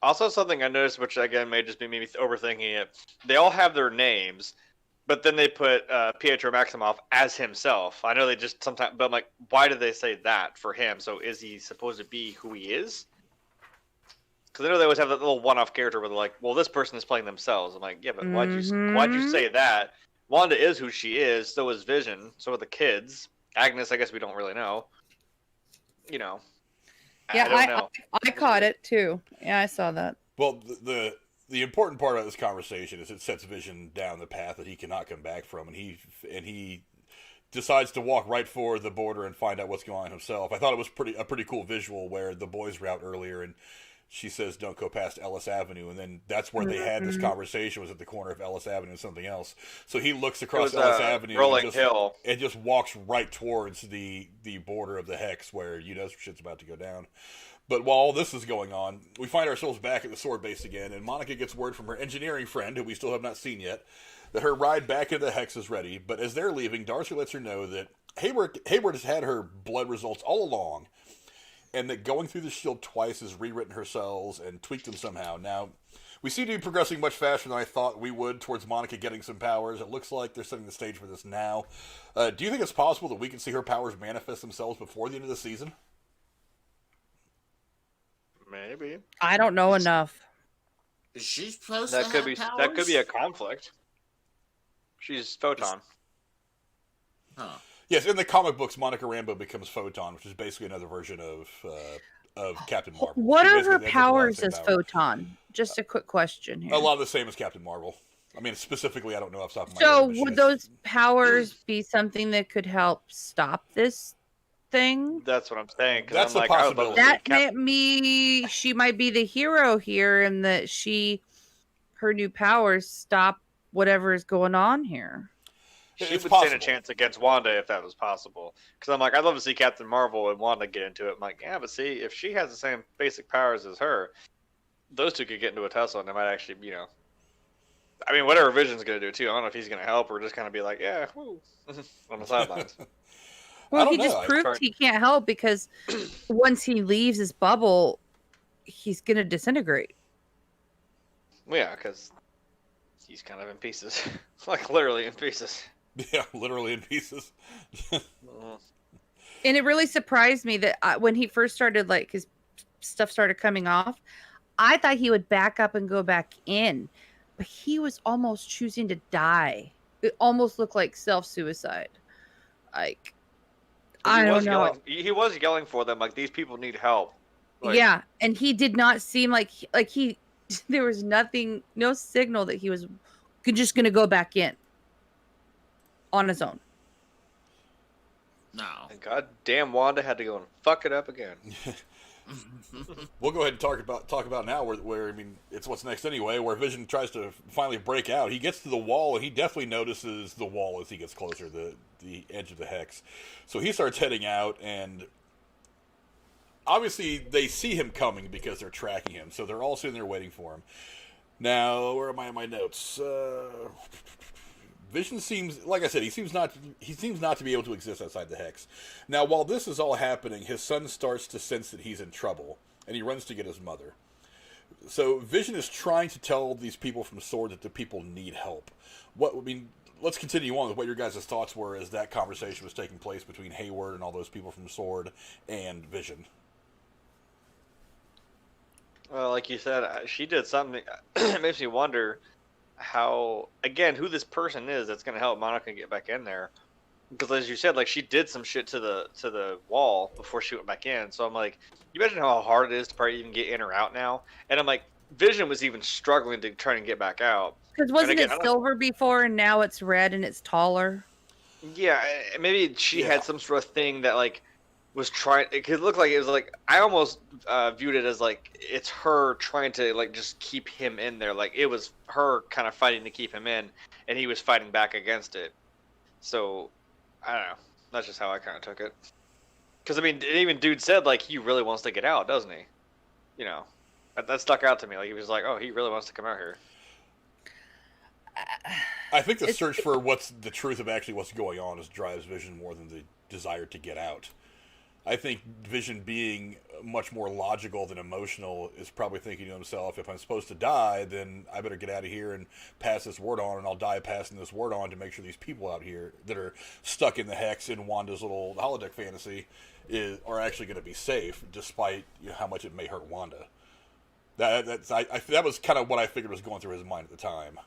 Also, something I noticed, which again may just be me overthinking it, they all have their names, but then they put Pietro Maximoff as himself. I know they just sometimes, but I'm like, why did they say that for him? So is he supposed to be who he is? Because I know they always have that little one-off character where they're like, well, this person is playing themselves. I'm like, yeah, but why'd you say that? Wanda is who she is, so is Vision, so are the kids. Agnes, I guess we don't really know. You know. Yeah, I don't know. I caught it too. Yeah, I saw that. Well, the important part of this conversation is it sets Vision down the path that he cannot come back from, and he decides to walk right for the border and find out what's going on himself. I thought it was a pretty cool visual where the boys were out earlier and she says, "Don't go past Ellis Avenue," and then that's where they had this conversation, was at the corner of Ellis Avenue and something else. So he looks across Ellis Avenue and just walks right towards the border of the Hex, where shit's about to go down. But while all this is going on, we find ourselves back at the Sword base again, and Monica gets word from her engineering friend, who we still have not seen yet, that her ride back into the Hex is ready. But as they're leaving, Darcy lets her know that Hayward has had her blood results all along, and that going through the shield twice has rewritten her cells and tweaked them somehow. Now, we seem to be progressing much faster than I thought we would towards Monica getting some powers. It looks like they're setting the stage for this now. Do you think it's possible that we can see her powers manifest themselves before the end of the season? Maybe. I don't know enough. Is she supposed That to could have be powers? that could be a conflict. She's Photon. Huh. Yes, in the comic books, Monica Rambeau becomes Photon, which is basically another version of Captain Marvel. What She are basically her ends up with a lot of powers the same as powers. Photon? Just a quick question here. A lot of the same as Captain Marvel. I mean, specifically, I don't know off the top of my So head. but would she's- those powers be something that could help stop this thing? That's what I'm saying. 'Cause That's I'm a like, I would love possibility. to see That meant me she might be the hero here, and that her new powers stop whatever is going on here. She It's would possible. stand a chance against Wanda if that was possible. Because I'm like, I'd love to see Captain Marvel and Wanda get into it. I'm like, yeah, but see, if she has the same basic powers as her, those two could get into a tussle, and they might actually, I mean, whatever Vision's going to do, too. I don't know if he's going to help or just kind of be like, yeah, woo, on the sidelines. Well, don't he just know. proved he can't help because once he leaves his bubble, he's gonna disintegrate. Well, yeah, because he's kind of in pieces. Like, literally in pieces. Yeah, literally in pieces. And it really surprised me that when he first started, like his stuff started coming off, I thought he would back up and go back in, but he was almost choosing to die. It almost looked like self-suicide. Like, I don't know. He was yelling for them, like, these people need help. Like, Yeah, and he did not seem like he. There was no signal that he was just going to go back in on his own. No. And goddamn Wanda had to go and fuck it up again. We'll go ahead and talk about now where I mean, it's what's next anyway, where Vision tries to finally break out. He gets to the wall, and he definitely notices the wall as he gets closer, the edge of the Hex. So he starts heading out, and obviously they see him coming because they're tracking him, so they're all sitting there waiting for him. Now, where am I in my notes? Vision seems, like I said, he seems not to be able to exist outside the Hex. Now, while this is all happening, his son starts to sense that he's in trouble, and he runs to get his mother. So Vision is trying to tell these people from S.W.O.R.D. that the people need help. Let's continue on with what your guys' thoughts were as that conversation was taking place between Hayward and all those people from S.W.O.R.D. and Vision. Well, like you said, she did something that makes me wonder who this person is that's going to help Monica get back in there. Because as you said, like, she did some shit to the wall before she went back in. So I'm like, you imagine how hard it is to probably even get in or out now? And I'm like, Vision was even struggling to try and get back out. Because wasn't it silver before, and now it's red and it's taller? Yeah, maybe she had some sort of thing that, like, was trying. It could look like it was like, I almost viewed it as like it's her trying to, like, just keep him in there. Like, it was her kind of fighting to keep him in, and he was fighting back against it. So I don't know. That's just how I kind of took it. Because I mean, even dude said like he really wants to get out, doesn't he? You know, that stuck out to me. Like he was like, oh, he really wants to come out here. I think the search for what's the truth of actually what's going on drives Vision more than the desire to get out. I think Vision, being much more logical than emotional, is probably thinking to himself, if I'm supposed to die, then I better get out of here and pass this word on, and I'll die passing this word on to make sure these people out here that are stuck in the hex in Wanda's little holodeck fantasy are actually going to be safe, despite how much it may hurt Wanda. That was kind of what I figured was going through his mind at the time.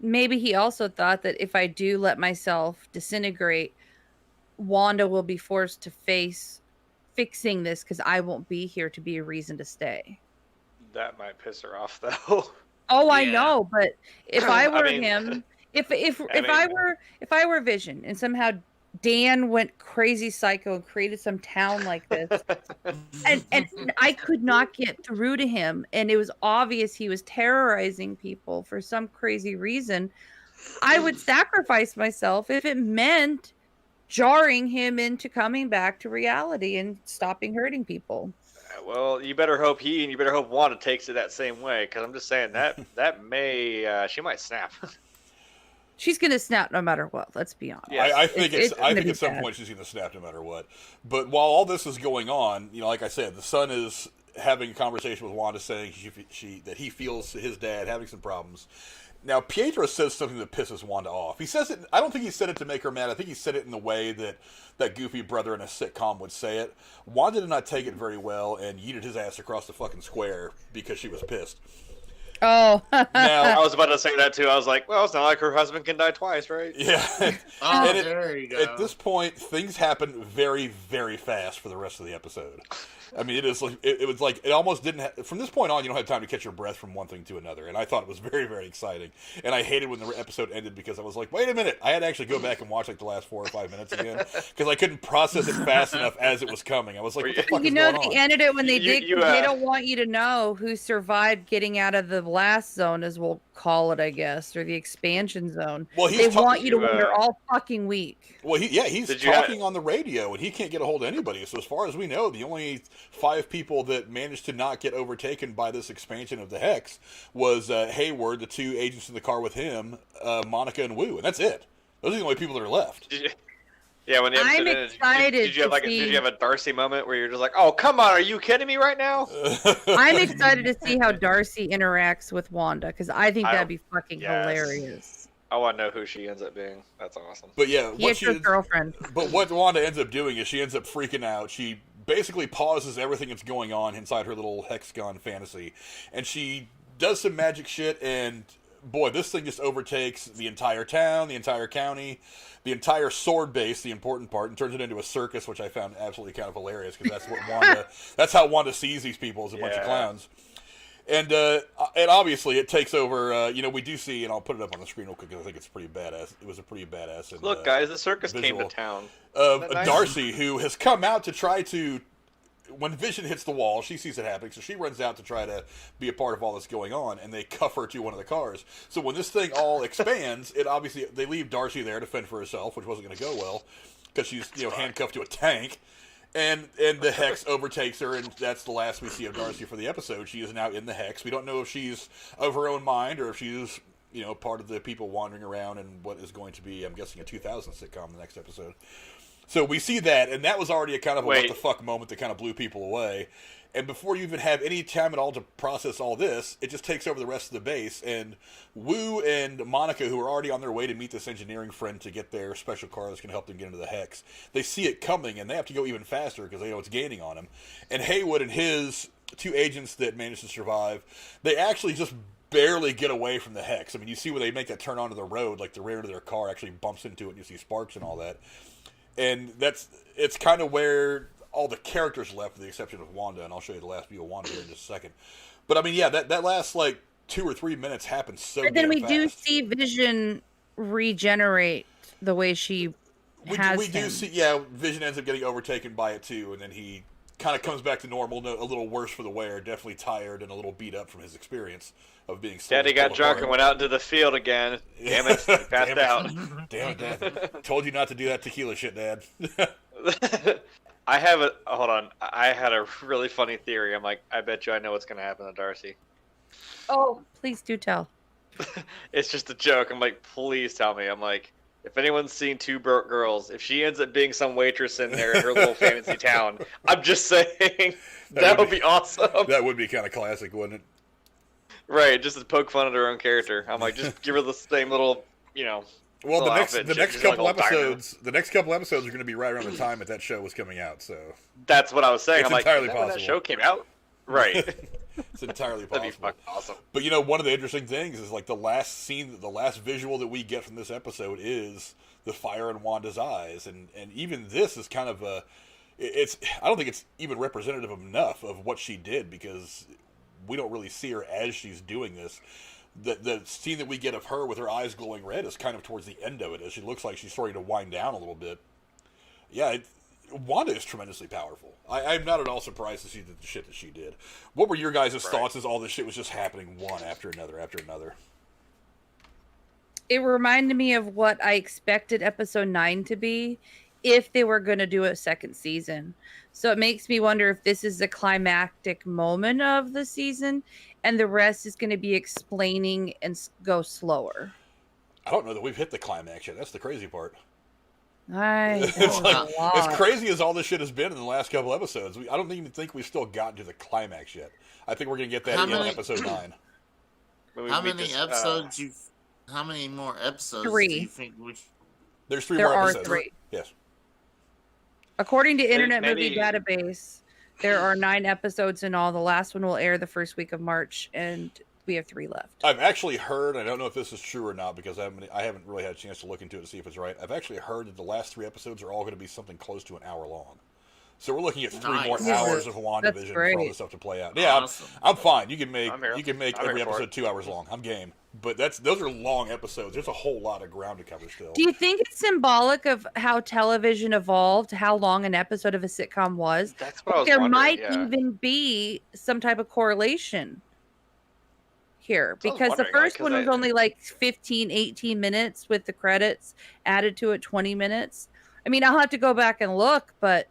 Maybe he also thought that if I do let myself disintegrate, Wanda will be forced to face fixing this because I won't be here to be a reason to stay. That might piss her off, though. Oh, Yeah. I know, but if I were I mean, him, if I were Vision and somehow Dan went crazy psycho and created some town like this, and I could not get through to him, and it was obvious he was terrorizing people for some crazy reason, I would sacrifice myself if it meant jarring him into coming back to reality and stopping hurting people. Well, you better hope and you better hope Wanda takes it that same way, because I'm just saying that may she might snap. She's gonna snap no matter what. Let's be honest. Yeah. I think at some bad. point she's going to snap no matter what. But while all this is going on, like I said, the son is having a conversation with Wanda, saying that he feels his dad having some problems. Now, Pietro says something that pisses Wanda off. He says it. I don't think he said it to make her mad. I think he said it in the way that goofy brother in a sitcom would say it. Wanda did not take it very well and yeeted his ass across the fucking square because she was pissed. Oh. Now, I was about to say that too. I was like, well, it's not like her husband can die twice, right? yeah. Oh, And there you go. At this point, things happen very, very fast for the rest of the episode. I mean, it was like it almost didn't. From this point on, you don't have time to catch your breath from one thing to another, and I thought it was very, very exciting. And I hated when the episode ended because I was like, wait a minute, I had to actually go back and watch like the last 4 or 5 minutes again because I couldn't process it fast enough as it was coming. I was like, what the fuck is going on? They ended it when they did. you, They don't want you to know who survived getting out of the blast zone, as we'll call it, I guess, or the expansion zone. Well, they want you to wonder all fucking week. Well, he's talking on the radio, and he can't get a hold of anybody. So as far as we know, the only 5 people that managed to not get overtaken by this expansion of the Hex was Hayward, the 2 agents in the car with him, Monica, and Wu, and that's it. Those are the only people that are left. Yeah, when the episode ended, did you have a Darcy moment where you're just like, oh, come on, are you kidding me right now? I'm excited to see how Darcy interacts with Wanda, because I think that'd be fucking hilarious. I want to know who she ends up being. That's awesome. But yeah, Pietro's girlfriend. But what Wanda ends up doing is she ends up freaking out. She basically pauses everything that's going on inside her little hexagon fantasy, and she does some magic shit, and boy, this thing just overtakes the entire town, the entire county, the entire sword base, the important part, and turns it into a circus, which I found absolutely kind of hilarious because that's what that's how Wanda sees these people, as a bunch of clowns. And obviously it takes over. We do see, and I'll put it up on the screen real quick because I think it's pretty badass. It was a pretty badass. And, look, guys, the circus came to town. Nice? Darcy, who has come out to try to. When Vision hits the wall, she sees it happening, so she runs out to try to be a part of all this going on, and they cuff her to one of the cars. So when this thing all expands, they leave Darcy there to fend for herself, which wasn't going to go well because she's handcuffed to a tank. And the Hex overtakes her, and that's the last we see of Darcy for the episode. She is now in the Hex. We don't know if she's of her own mind or if she's, part of the people wandering around in what is going to be, I'm guessing, a 2000 sitcom the next episode. So we see that, and that was already a kind of a what the fuck moment that kind of blew people away. And before you even have any time at all to process all this, it just takes over the rest of the base. And Wu and Monica, who are already on their way to meet this engineering friend to get their special car that's going to help them get into the Hex, they see it coming, and they have to go even faster because they know it's gaining on them. And Haywood and his 2 agents that managed to survive, they actually just barely get away from the Hex. I mean, you see when they make that turn onto the road, like the rear of their car actually bumps into it, and you see sparks and all that. And it's kind of where all the characters left, with the exception of Wanda, and I'll show you the last view of Wanda here in just a second. But I mean, yeah, that last 2 or 3 minutes happens so damn fast. But then we do see Vision regenerate the way she has we do see, Vision ends up getting overtaken by it too, and then he kind of comes back to normal, a little worse for the wear, definitely tired and a little beat up from his experience of being Daddy got drunk and went out into the field again. Damn it, he passed out. Damn it, Dad. Told you not to do that tequila shit, Dad. Hold on. I had a really funny theory. I'm like, I bet you I know what's going to happen to Darcy. Oh, please do tell. It's just a joke. I'm like, please tell me. I'm like, if anyone's seen Two Broke Girls, if she ends up being some waitress in there in her little fantasy town, I'm just saying, that would be awesome. That would be kind of classic, wouldn't it? Right, just to poke fun at her own character. I'm like, just give her the same little, Well, the next couple episodes are going to be right around the time that show was coming out. So that's what I was saying. It's I'm like, entirely possible. possible. That show came out, right? It's entirely possible. That'd be fucking awesome. But one of the interesting things is like the last visual that we get from this episode is the fire in Wanda's eyes, and even this is kind of I don't think it's even representative enough of what she did, because we don't really see her as she's doing this. The scene that we get of her with her eyes glowing red is kind of towards the end of it, as she looks like she's starting to wind down a little bit. Yeah, Wanda is tremendously powerful. I'm not at all surprised to see the shit that she did. What were your guys' thoughts as all this shit was just happening one after another after another? It reminded me of what I expected episode 9 to be if they were going to do a second season. So it makes me wonder if this is the climactic moment of the season and the rest is going to be explaining and go slower. I don't know that we've hit the climax yet. That's the crazy part. It's like, as crazy as all this shit has been in the last couple episodes, I don't even think we've still gotten to the climax yet. I think we're going to get that in episode 9. How many more episodes 3. do you think There's 3 more episodes. 3. Yes. According to Internet Movie Database, there are 9 episodes in all. The last one will air the first week of March, and we have 3 left. I've actually heard, I don't know if this is true or not, because I haven't really had a chance to look into it to see if it's right. I've actually heard that the last 3 episodes are all going to be something close to an hour long. So we're looking at 3 more hours of WandaVision for all this stuff to play out. Yeah, awesome. I'm fine. You can make every episode 2 hours long. I'm game. But those are long episodes. There's a whole lot of ground to cover still. Do you think it's symbolic of how television evolved, how long an episode of a sitcom was? That's what I was there wondering, might even be some type of correlation here, because the first one was only like 15, 18 minutes with the credits added to it, 20 minutes. I mean, I'll have to go back and look, but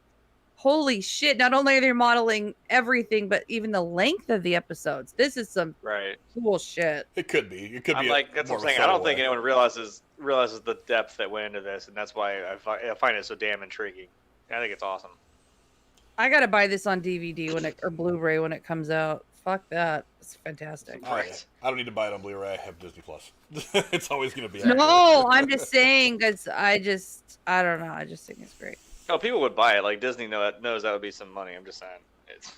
holy shit, not only are they modeling everything, but even the length of the episodes. This is some cool shit. It could be. It could be. Like, that's what I'm saying. I don't think anyone realizes the depth that went into this, and that's why I find it so damn intriguing. I think it's awesome. I gotta buy this on DVD or Blu-ray when it comes out. Fuck that. It's fantastic. I don't need to buy it on Blu-ray. I have Disney Plus. It's always going to be. No, I'm just saying, because I don't know. I just think it's great. Oh, people would buy it. Like, Disney knows that would be some money. I'm just saying. It's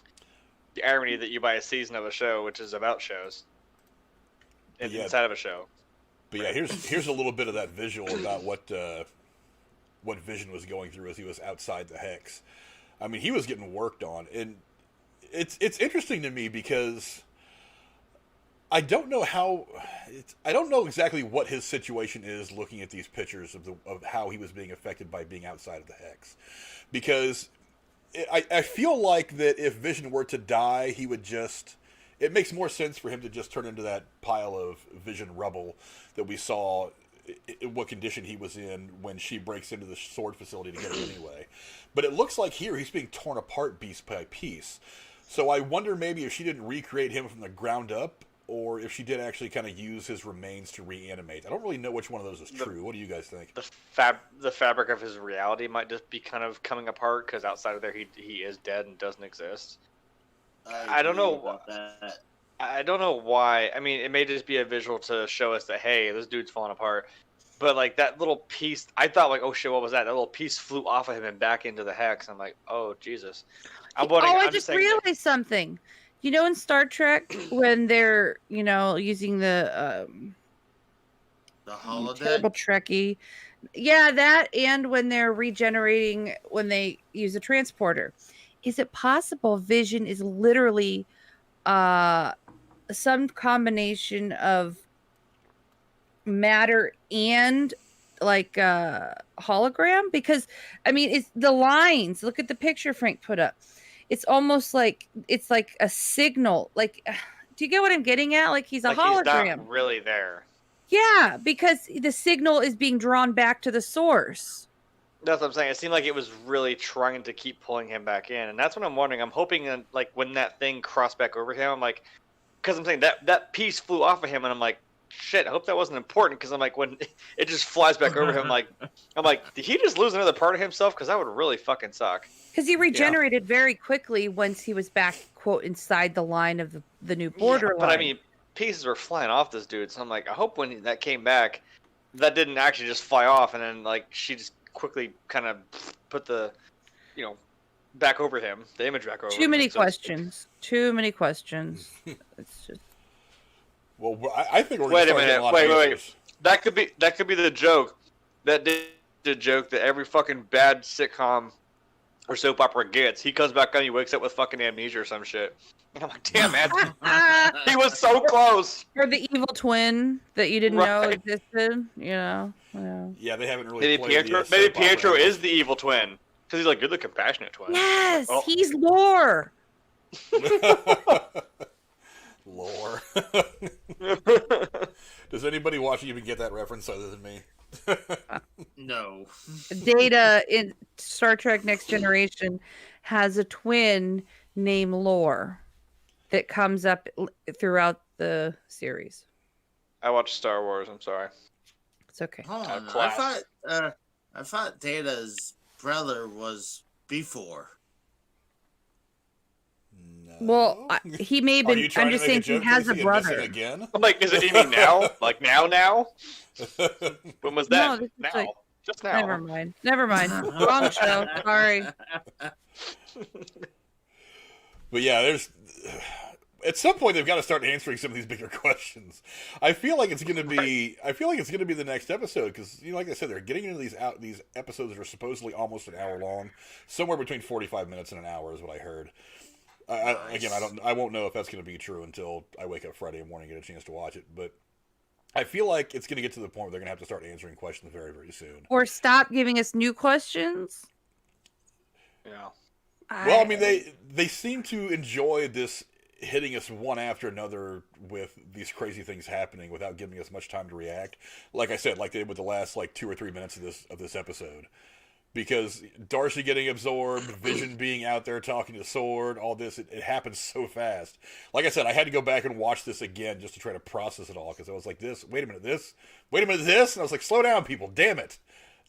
the irony that you buy a season of a show, which is about shows, inside of a show. But yeah, here's a little bit of that visual about what Vision was going through as he was outside the Hex. I mean, he was getting worked on, and it's interesting to me because I don't know exactly what his situation is looking at these pictures of how he was being affected by being outside of the Hex. Because I feel like that if Vision were to die, he would it makes more sense for him to just turn into that pile of Vision rubble that we saw in what condition he was in when she breaks into the sword facility to get him anyway. But it looks like here he's being torn apart piece by piece. So I wonder maybe if she didn't recreate him from the ground up, or if she did actually kind of use his remains to reanimate. I don't really know which one of those is true. What do you guys think? The fabric of his reality might just be kind of coming apart, because outside of there he is dead and doesn't exist. I don't know. I don't know why. I mean, it may just be a visual to show us that, hey, this dude's falling apart. But like that little piece, I thought like, oh shit, what was that? That little piece flew off of him and back into the Hex. I'm like, oh Jesus. I just realized something. You know, in Star Trek, when they're, using the holodeck? Terrible Trekkie. Yeah, that, and when they're regenerating, when they use a transporter. Is it possible Vision is literally some combination of matter and like hologram? Because, I mean, it's the lines. Look at the picture Frank put up. it's almost like it's like a signal. Like, do you get what I'm getting at? Like he's a hologram. He's not really there. Yeah, because the signal is being drawn back to the source. That's what I'm saying. It seemed like it was really trying to keep pulling him back in, and that's what I'm wondering. I'm hoping that, like, when that thing crossed back over him, I'm like, because I'm saying that piece flew off of him, and I'm like, shit, I hope that wasn't important, because I'm like, when it just flies back over him, I'm like, did he just lose another part of himself? Because that would really fucking suck. Because he regenerated very quickly once he was back, quote, inside the line of the new border But line. I mean, pieces were flying off this dude, so I'm like, I hope when that came back, that didn't actually just fly off, and then, like, she just quickly kind of put the, back over him, the image back over him. Too many questions. It's just. Well, I think we're going Wait to a start getting minute. a lot Wait. of answers. That could be the joke. That did the joke that every fucking bad sitcom or soap opera gets. He comes back on, he wakes up with fucking amnesia or some shit. And I'm like, damn, man. He was so close. Or the evil twin that you didn't know Right. existed, Yeah. Yeah, they haven't really Maybe played Pietro is the evil twin. Because he's like, you're the compassionate twin. Yes, Oh. he's lore. Lore. Does anybody watching even get that reference other than me? No. Data in Star Trek Next Generation has a twin named Lore that comes up throughout the series. I watched Star Wars, I'm sorry. It's okay. Hold on. Class. I thought Data's brother was before. No. Well, he may have Are been. you trying I'm to just make saying joke, he has a Casey, and missing brother. again? I'm like, is it even now? Like, now? When was No, that? this is Now. like- Just now. Never mind. Wrong show. Sorry. But yeah, there's at some point they've got to start answering some of these bigger questions. I feel like it's going to be. I feel like it's going to be the next episode because like I said, they're getting into these episodes that are supposedly almost an hour long, somewhere between 45 minutes and an hour is what I heard. Again, I won't know if that's going to be true until I wake up Friday morning and get a chance to watch it. But I feel like it's going to get to the point where they're going to have to start answering questions very, very soon. Or stop giving us new questions. Yeah. Well, I mean, they seem to enjoy this hitting us one after another with these crazy things happening without giving us much time to react. Like I said, like they did with the last 2 or 3 minutes of this episode. Because Darcy getting absorbed, Vision being out there talking to Sword, all this, it happens so fast. Like I said, I had to go back and watch this again just to try to process it all, because I was like, wait a minute, this, and I was like, slow down, people, damn it.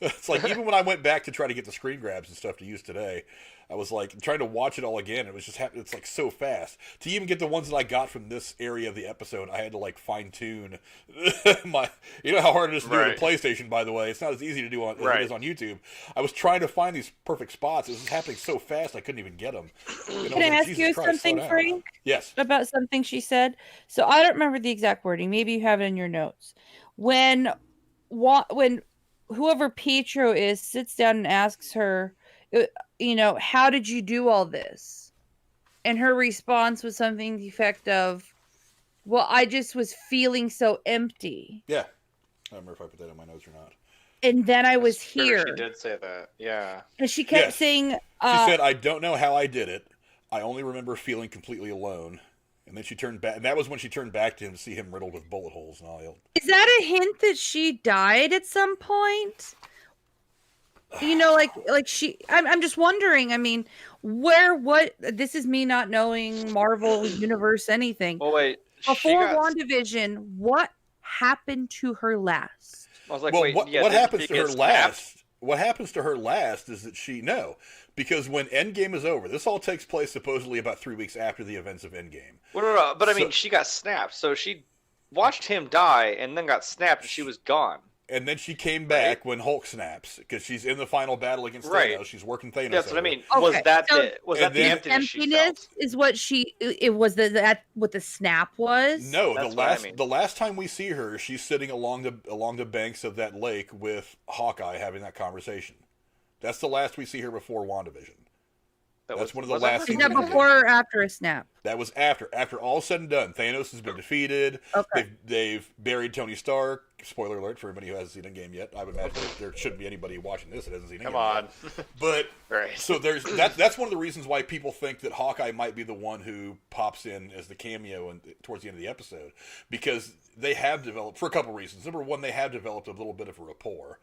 It's like, even when I went back to try to get the screen grabs and stuff to use today, I was like, trying to watch it all again, it was just it's like so fast. To even get the ones that I got from this area of the episode, I had to like fine tune my, you know how hard it is to do on a PlayStation, by the way. It's not as easy to do as it is on YouTube. I was trying to find these perfect spots. It was happening so fast I couldn't even get them. Can I ask you something, Frank? Yes. About something she said. So I don't remember the exact wording. Maybe you have it in your notes. When whoever Pietro is sits down and asks her, how did you do all this? And her response was something to the effect of, well, I just was feeling so empty. Yeah. I don't remember if I put that in my notes or not. And then I was here. She did say that, yeah. And she kept saying... she said, I don't know how I did it. I only remember feeling completely alone. And then she turned back, and that was when she turned back to him to see him riddled with bullet holes and all. Is that a hint that she died at some point? Like she. I'm just wondering. I mean, what? This is me not knowing Marvel Universe anything. Well, wait. Before WandaVision, what happened to her last? I was like, well, wait, what happens to her last? What happens to her last is that because when Endgame is over, this all takes place supposedly about 3 weeks after the events of Endgame. Well, no, but I mean, she got snapped, so she watched him die and then got snapped, and she was gone. And then she came back when Hulk snaps, because she's in the final battle against Thanos. She's working Thanos. That's what I mean. Okay. Was that the emptiness she felt? Is what it was that what the snap was? No, the last time we see her, she's sitting along the banks of that lake with Hawkeye having that conversation. That's the last we see her before WandaVision. That's one of the was that last Is things that they did. before or after a snap? That was after. After all said and done, Thanos has been defeated. Okay. They've buried Tony Stark. Spoiler alert for anybody who hasn't seen Endgame yet. I would imagine there shouldn't be anybody watching this that hasn't seen Endgame Come on. yet. But Right. so that's one of the reasons why people think that Hawkeye might be the one who pops in as the cameo towards the end of the episode, because they have developed, for a couple reasons. Number one, they have developed a little bit of a rapport.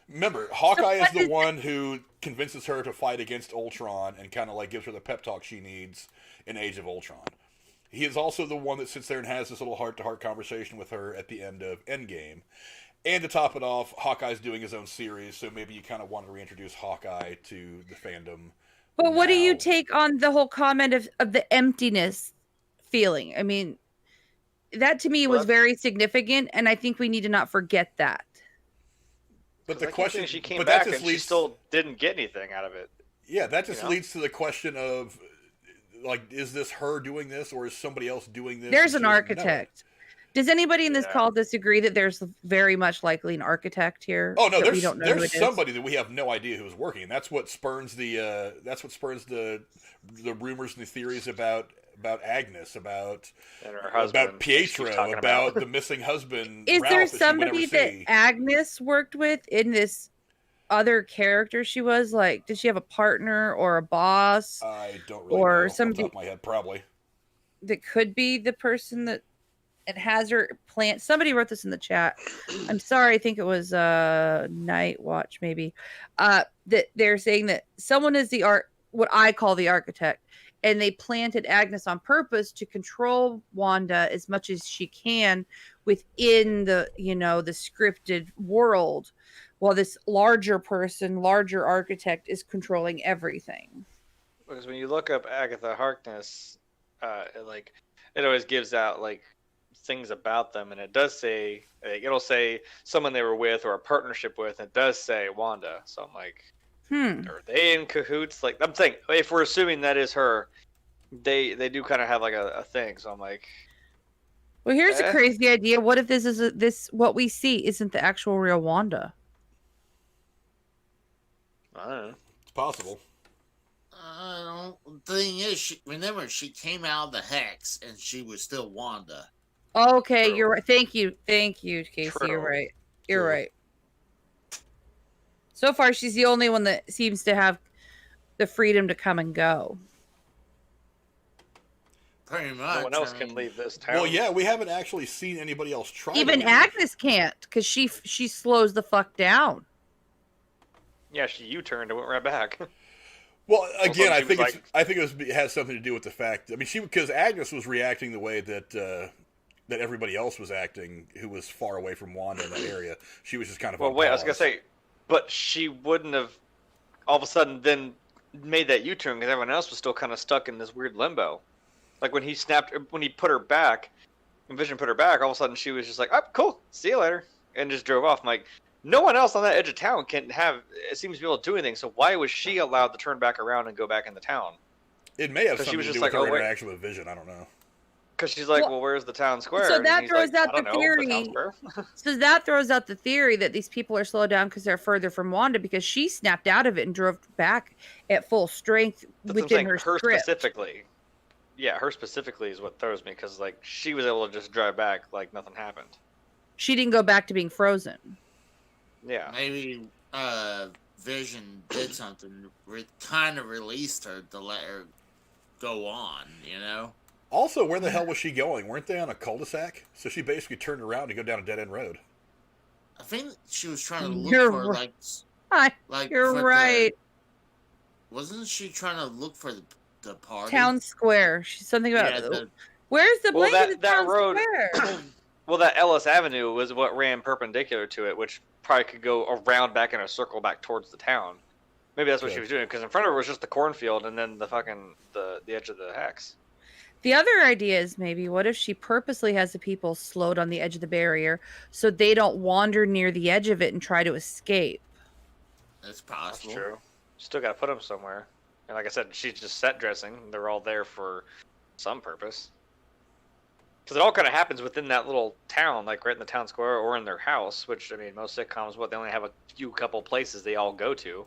Remember, Hawkeye is the one who convinces her to fight against Ultron and kind of like gives her the pep talk she needs in Age of Ultron. He is also the one that sits there and has this little heart-to-heart conversation with her at the end of Endgame. And to top it off, Hawkeye's doing his own series, so maybe you kind of want to reintroduce Hawkeye to the fandom. But what do you now. take on the whole comment of the emptiness feeling? I mean, that to me was very significant, and I think we need to not forget that. But the question, she came but back that just and she leads, still didn't get anything out of it. yeah, that just leads to the question of, like, is this her doing this, or is somebody else doing this? There's and an she doesn't know it? architect. Does anybody in this Yeah. call disagree that there's very much likely an architect here? Oh no, that we don't know who there's it is? somebody that we have no idea who's working. That's what spurns the rumors and the theories about Agnes, about And her husband. about Pietro, talking about the missing husband. Is Ralph, there that she would never somebody that see. Agnes worked with in this other character she was? Like, did she have a partner or a boss I don't really or know off the somebody- top of my head, probably. that could be the person that it has her plant? Somebody wrote this in the chat. I'm sorry, I think it was Night Watch maybe. That they're saying that someone is what I call the architect, and they planted Agnes on purpose to control Wanda as much as she can within the the scripted world, while this larger architect is controlling everything. Because when you look up Agatha Harkness, it always gives out like things about them, and it does say it'll say someone they were with or a partnership with, and it does say Wanda. So I'm like, are they in cahoots? Like, I'm saying, if we're assuming that is her, they do kind of have like a thing. So I'm like, Well, here's a crazy idea. What if this what we see isn't the actual real Wanda? I don't know. It's possible. The thing is, remember, she came out of the hex and she was still Wanda. Okay, True. you're right. Thank you, Casey. True. You're right. You're True. right. So far, she's the only one that seems to have the freedom to come and go. Pretty much. No one else I can mean, leave this town. Well, yeah, we haven't actually seen anybody else try. Even to leave. Agnes can't, because she slows the fuck down. Yeah, she U-turned and went right back. Well, again, I she think was it has something to do with the fact. I mean, because Agnes was reacting the way that everybody else was acting, who was far away from Wanda in that area. She was just kind of. Well, on wait, I was gonna pause. say, but she wouldn't have all of a sudden then made that U-turn because everyone else was still kind of stuck in this weird limbo. Like when he put her back, when Vision put her back, all of a sudden she was just like, "Oh, cool, see you later," and just drove off. I'm like, no one else on that edge of town seems to be able to do anything. So why was she allowed to turn back around and go back in the town? It may have So she something was to do just with like, her "Oh, wait." interaction with Vision. I don't know. Because she's like, Well, well, where's the town square? so And that he's throws like, out I don't the know, theory. town square. So that throws out the theory that these people are slowed down because they're further from Wanda, because she snapped out of it and drove back at full strength That's what I'm within saying, her her script. specifically. Yeah, her specifically is what throws me because like she was able to just drive back like nothing happened. She didn't go back to being frozen. Yeah. maybe Vision did something, kind of released her to let her go on, Also, where the hell was she going? Weren't they on a cul-de-sac? So she basically turned around to go down a dead-end road. I think she was trying to look You're for, right. You're for right. wasn't she trying to look for the party? Town Square. She's something about Yeah, where's the Well, blanket of that Town road- Square? Well, that Ellis Avenue was what ran perpendicular to it, which probably could go around back in a circle back towards the town. Maybe that's what she Good. was doing because in front of her was just the cornfield and then the fucking the edge of the hex. The other idea is maybe what if she purposely has the people slowed on the edge of the barrier so they don't wander near the edge of it and try to escape. That's That's possible. true. Still got to put them somewhere. And like I said, she's just set dressing. They're all there for some purpose. Because it all kind of happens within that little town, like right in the town square or in their house, which, I mean, most sitcoms, they only have a couple places they all go to.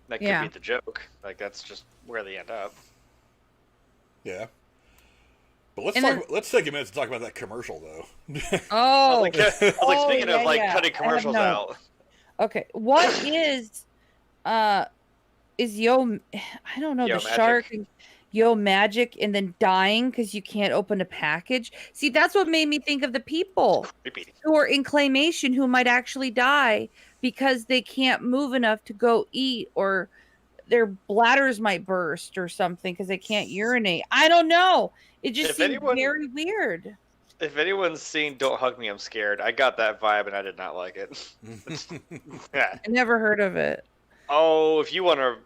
That could be the joke. Like, that's just where they end up. Yeah. But let's take a minute to talk about that commercial, though. Oh. Speaking of, cutting commercials out. Okay. What is Yo... I don't know, Yo the Magic. shark... Yo Magic and then dying because you can't open a package. See, that's what made me think of the people who are in claymation who might actually die because they can't move enough to go eat, or their bladders might burst or something because they can't urinate. I don't know. It just seemed very weird. If anyone's seen Don't Hug Me, I'm Scared, I got that vibe and I did not like it. Yeah. I never heard of it. Oh, if you want to...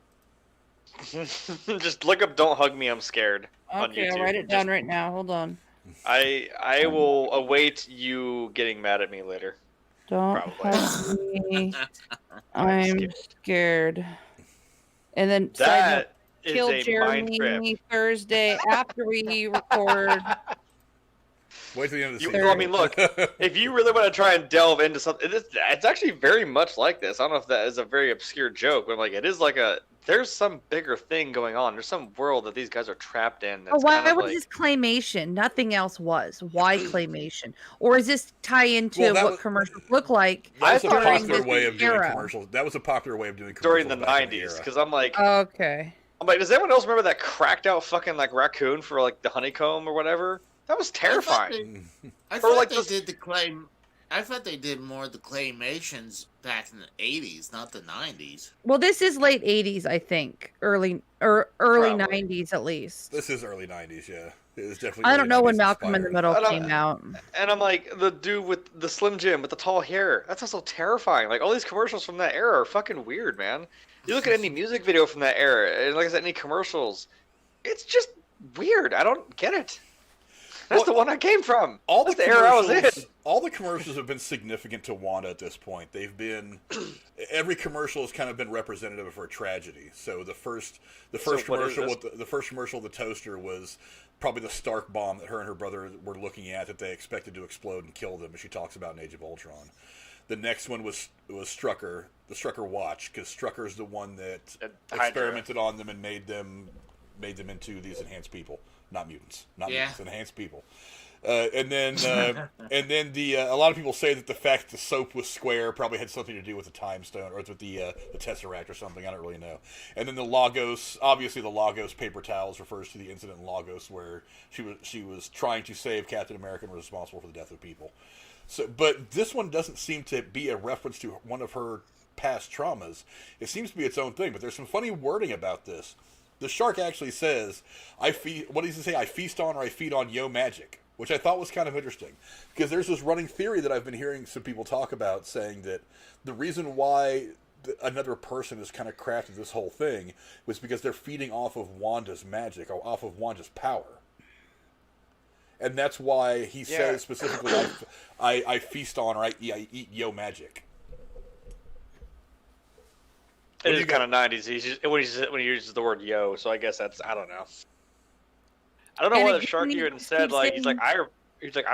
just look up Don't Hug Me, I'm Scared on YouTube. Okay, I'll write it down right now. Hold on. I will await you getting mad at me later. Don't hug me. I'm scared. And then that is kill a Jeremy mind trip. Thursday after we record. Wait till the end of the season. Well, I mean, look, if you really want to try and delve into something, it's actually very much like this. I don't know if that is a very obscure joke, but like it is like there's some bigger thing going on. There's some world that these guys are trapped in. Oh, why was this claymation? Nothing else was. Why claymation? Or is this tie into what commercials look like? That was a popular way of doing commercials. That was a popular way of doing commercials during the 90s. Because I'm like, okay. I'm like, does anyone else remember that cracked out fucking like raccoon for like the honeycomb or whatever? That was terrifying. I thought they did more of the claymations back in the 80s, not the 90s. Well, this is late 80s, I think. Early 90s at least. This is early 90s, yeah. It was definitely. I don't know when Malcolm in the Middle came out. And I'm like, the dude with the Slim Jim with the tall hair. That's also terrifying. Like, all these commercials from that era are fucking weird, man. You look at any music video from that era, and like I said, any commercials, it's just weird. I don't get it. That's the one I came from. That's the era I was in. All the commercials have been significant to Wanda at this point. They've been every commercial has kind of been representative of her tragedy. So the first commercial with the first commercial of the toaster was probably the Stark bomb that her and her brother were looking at that they expected to explode and kill them, as she talks about in Age of Ultron. The next one was Strucker, the Strucker watch, because Strucker is the one that experimented on them and made them into these enhanced people. Not mutants, mutants, enhanced people. And then a lot of people say that the fact that the soap was square probably had something to do with the Time Stone or with the Tesseract or something. I don't really know. And then the Lagos, obviously the Lagos paper towels refers to the incident in Lagos where she was trying to save Captain America and was responsible for the death of people. So, but this one doesn't seem to be a reference to one of her past traumas. It seems to be its own thing. But there's some funny wording about this. The shark actually says, what does he say? I feast on or I feed on yo magic, which I thought was kind of interesting. Because there's this running theory that I've been hearing some people talk about saying that the reason why another person has kind of crafted this whole thing was because they're feeding off of Wanda's magic or off of Wanda's power. And that's why he says specifically, I feast on or I eat yo magic. It is kind of 90s. When he uses the word "yo," so I guess that's I don't know. I don't know why the shark even said he's like I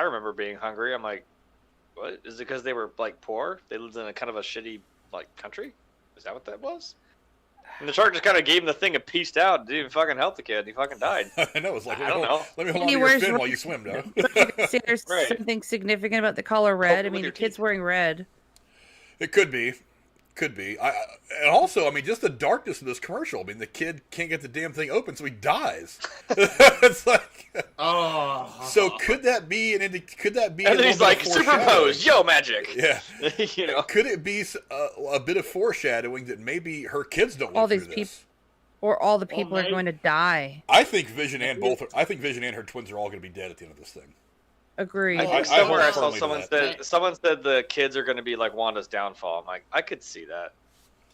remember being hungry. I'm like, what? Is it because they were like poor? They lived in a kind of a shitty like country. Is that what that was? And the shark just kind of gave him the thing and pieced out. Didn't even fucking help the kid. He fucking died. I know. It's like I don't know. Let me hold on to your fin while you swim, though. See, there's something significant about the color red. I mean, the kid's wearing red. It could be. Could be. And also, I mean, just the darkness of this commercial. I mean, the kid can't get the damn thing open, so he dies. It's like, So could that be an? Could that be? And then he's like, superpose, yo, magic. Yeah. You know. Could it be a bit of foreshadowing that maybe her kids don't live through this? Or all the people are going to die. I think Vision and her twins are all going to be dead at the end of this thing. Agreed. I think somewhere I saw someone said the kids are going to be like Wanda's downfall. I'm like, I could see that.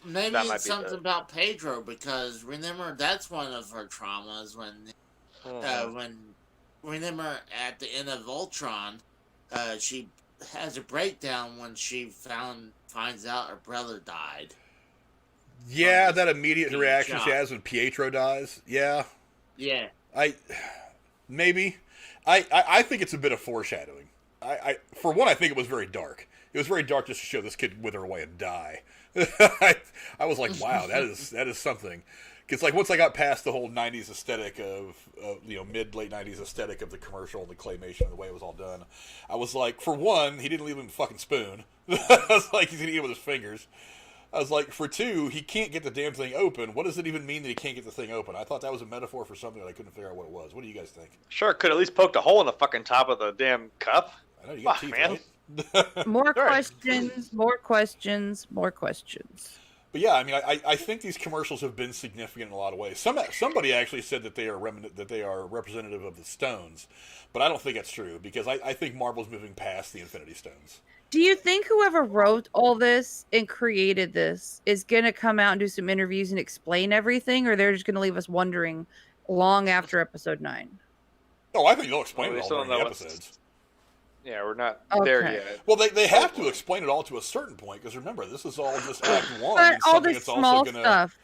Maybe it's something about Pedro because remember that's one of her traumas when remember at the end of Ultron, she has a breakdown when she finds out her brother died. Yeah, that immediate reaction she has when Pietro dies. Yeah. Yeah. Maybe. I think it's a bit of foreshadowing. For one, I think it was very dark. It was very dark just to show this kid wither away and die. I was like, wow, that is something. Because like once I got past the whole '90s aesthetic of mid late '90s aesthetic of the commercial, the claymation, and the way it was all done, I was like, for one, he didn't leave him a fucking spoon. I was like, he's gonna eat it with his fingers. I was like, for two, he can't get the damn thing open. What does it even mean that he can't get the thing open? I thought that was a metaphor for something that I couldn't figure out what it was. What do you guys think? Sure, could at least poked a hole in the fucking top of the damn cup. I know you got Fuck, teeth, man. right? More Sure. questions, more questions, more questions. But yeah, I mean, I think these commercials have been significant in a lot of ways. Somebody actually said that they are representative of the Stones, but I don't think that's true because I think Marvel's moving past the Infinity Stones. Do you think whoever wrote all this and created this is going to come out and do some interviews and explain everything, or they're just going to leave us wondering long after episode 9? Oh, I think they'll explain Well, it we all still during don't the know what's- episodes. Yeah, we're not there Okay. yet. Well, they have to explain it all to a certain point because remember, this is all just Act 1. But and all something the that's small also gonna, stuff,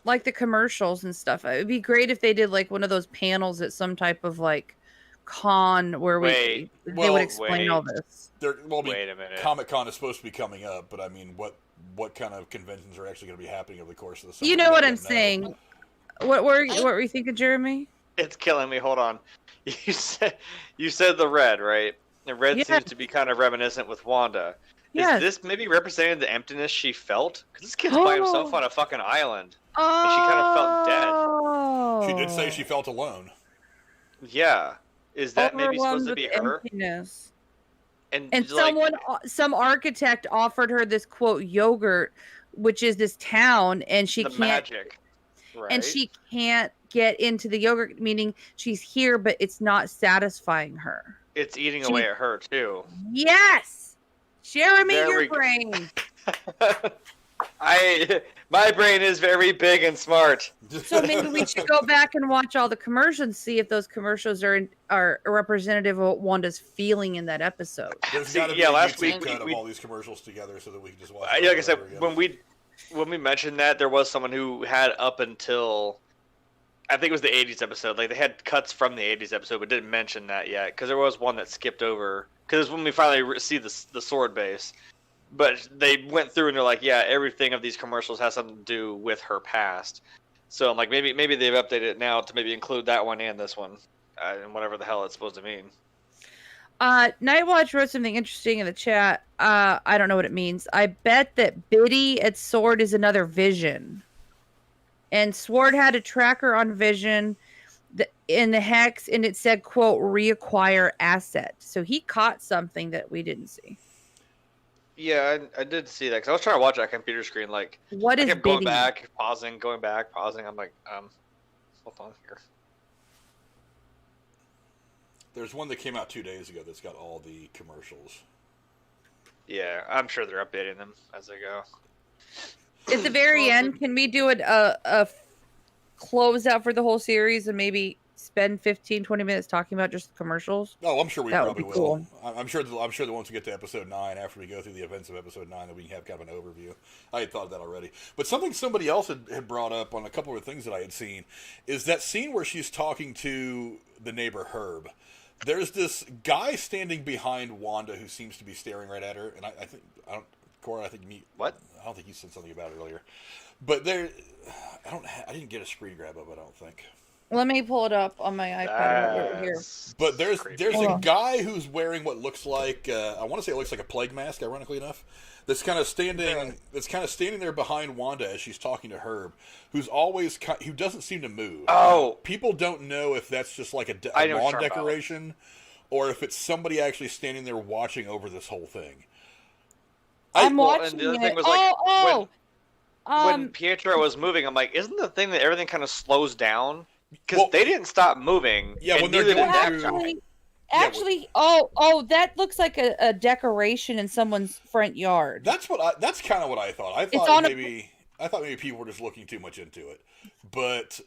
like the commercials and stuff, it would be great if they did like one of those panels at some type of like con where Wait. they Well, would explain all wait. this. Wait a minute. Comic-Con is supposed to be coming up, but I mean, what kind of conventions are actually going to be happening over the course of the summer? You know We what don't I'm know. saying? What were you thinking, Jeremy? It's killing me. Hold on. You said the red, right? The red Yes. seems to be kind of reminiscent with Wanda. Yes. Is this maybe representing the emptiness she felt? Because this kid's by himself on a fucking island. And she kind of felt dead. Oh. She did say she felt alone. Yeah. Is that maybe supposed Overwhelmed to be with her? emptiness. And And like, some architect offered her this quote yogurt, which is this town, and she the can't, magic. Right. and she can't get into the yogurt, meaning she's here, but it's not satisfying her. It's eating she- away at her too. Yes, Jeremy, There your we go. brain. My brain is very big and smart. So maybe we should go back and watch all the commercials and see if those commercials are representative of what Wanda's feeling in that episode. There's See, got to be yeah, a last YouTube week cut we- of all these commercials together so that we can just watch. Yeah, like I it said, over again. when we mentioned that, there was someone who had up until I think it was the '80s episode. Like they had cuts from the '80s episode, but didn't mention that yet because there was one that skipped over. Because when we finally see the sword base, but they went through and they're like, yeah, everything of these commercials has something to do with her past. So I'm like, maybe they've updated it now to maybe include that one and this one, and whatever the hell it's supposed to mean. Nightwatch wrote something interesting in the chat. I don't know what it means. I bet that Biddy at Sword is another Vision. And Sword had a tracker on Vision in the hex, and it said, quote, reacquire asset. So he caught something that we didn't see. Yeah, I did see that because I was trying to watch that computer screen. Like, What I is kept going Biddy? back, pausing, going back, pausing. I'm like, hold on here. There's one that came out 2 days ago that's got all the commercials. Yeah, I'm sure they're updating them as they go. At the very end, can we do a closeout for the whole series and maybe spend 15-20 minutes talking about just the commercials? Oh, I'm sure we That would probably be will. cool. I'm sure that once we get to episode 9, after we go through the events of episode 9, that we can have kind of an overview. I had thought of that already. But something somebody else had brought up on a couple of things that I had seen is that scene where she's talking to the neighbor Herb. There's this guy standing behind Wanda who seems to be staring right at her, and Cora, I think What? I don't think you said something about it earlier. But I didn't get a screen grab of it, I don't think. Let me pull it up on my iPad over here. But there's Hold a on. guy who's wearing what looks like I want to say it looks like a plague mask, ironically enough. That's kind of standing there behind Wanda as she's talking to Herb, who doesn't seem to move. Oh, People don't know if that's just like I a know what lawn you're talking about. decoration, or if it's somebody actually standing there watching over this whole thing. I'm well, and watching the other it. thing was, like, when Um, Pietro was moving, I'm like, isn't the thing that everything kind of slows down? Because Well, they didn't stop moving. yeah, and when they're neither going did that through- guy. actually, that looks like a decoration in someone's front yard. That's kind of what I thought. I thought on a- maybe people were just looking too much into it, but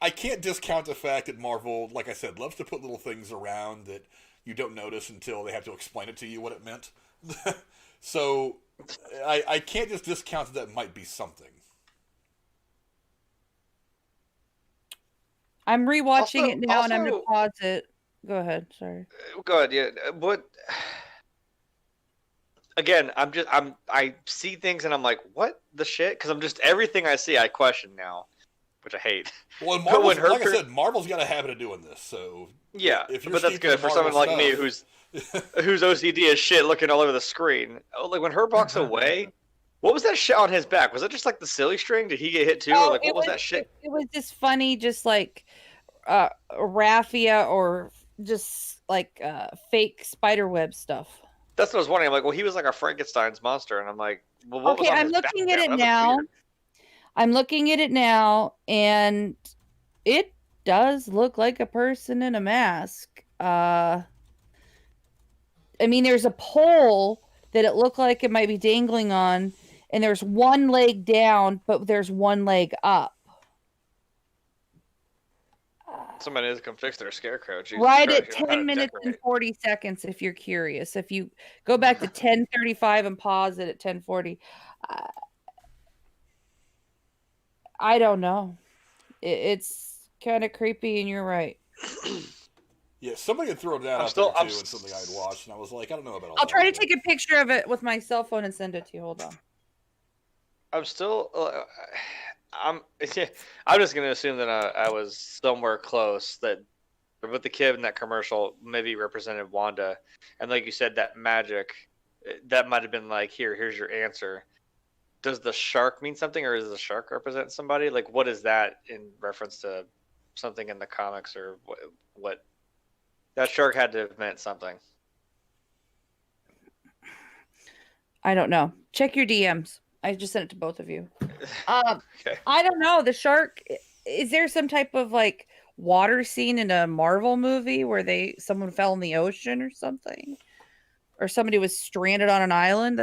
I can't discount the fact that Marvel, like I said, loves to put little things around that you don't notice until they have to explain it to you what it meant. So I can't just discount that might be something. I'm rewatching Also- it now, and I'm gonna also- pause it. Go ahead. Sorry. Go ahead. Yeah. What? again, I see things and I'm like, what the shit? Because I'm just everything I see I question now, which I hate. Well, But when Marvel's, like I said, Marvel's got a habit of doing this. So yeah, if you're but that's steeped in good for someone like me Marvel who's OCD as shit, looking all over the screen. Oh, like when her walks away. What was that shit on his back? Was that just like the silly string? Did he get hit too? Oh, Or like what was that shit? It was just funny, just like raffia or just like fake spider web stuff. That's what I was wondering. I'm like, well, he was like a Frankenstein's monster, and I'm like, well, what was Okay, on I'm his back? looking at it That looks now. weird. I'm looking at it now, and it does look like a person in a mask. I mean, there's a pole that it looked like it might be dangling on, and there's one leg down, but there's one leg up. Somebody needs to come fix their scarecrow. Jesus Right Christ, at you know how 10 to minutes and decorate. 40 seconds, if you're curious. If you go back to 10:35 and pause it at 10:40. I don't know. It's kind of creepy, and you're right. yeah, somebody had thrown that I'm out still- there I'm too, and something I'd watched, and I was like, I don't know about all I'll that. try to take a picture of it with my cell phone and send it to you. Hold on. I'm still. I'm. I'm just gonna assume that I was somewhere close. That with the kid in that commercial maybe represented Wanda, and like you said, that magic, that might have been like, here's your answer. Does the shark mean something, or does the shark represent somebody? Like, what is that in reference to something in the comics, or what? That shark had to have meant something. I don't know. Check your DMs. I just sent it to both of you. Okay. I don't know. The shark. Is there some type of like water scene in a Marvel movie where someone fell in the ocean or something, or somebody was stranded on an island?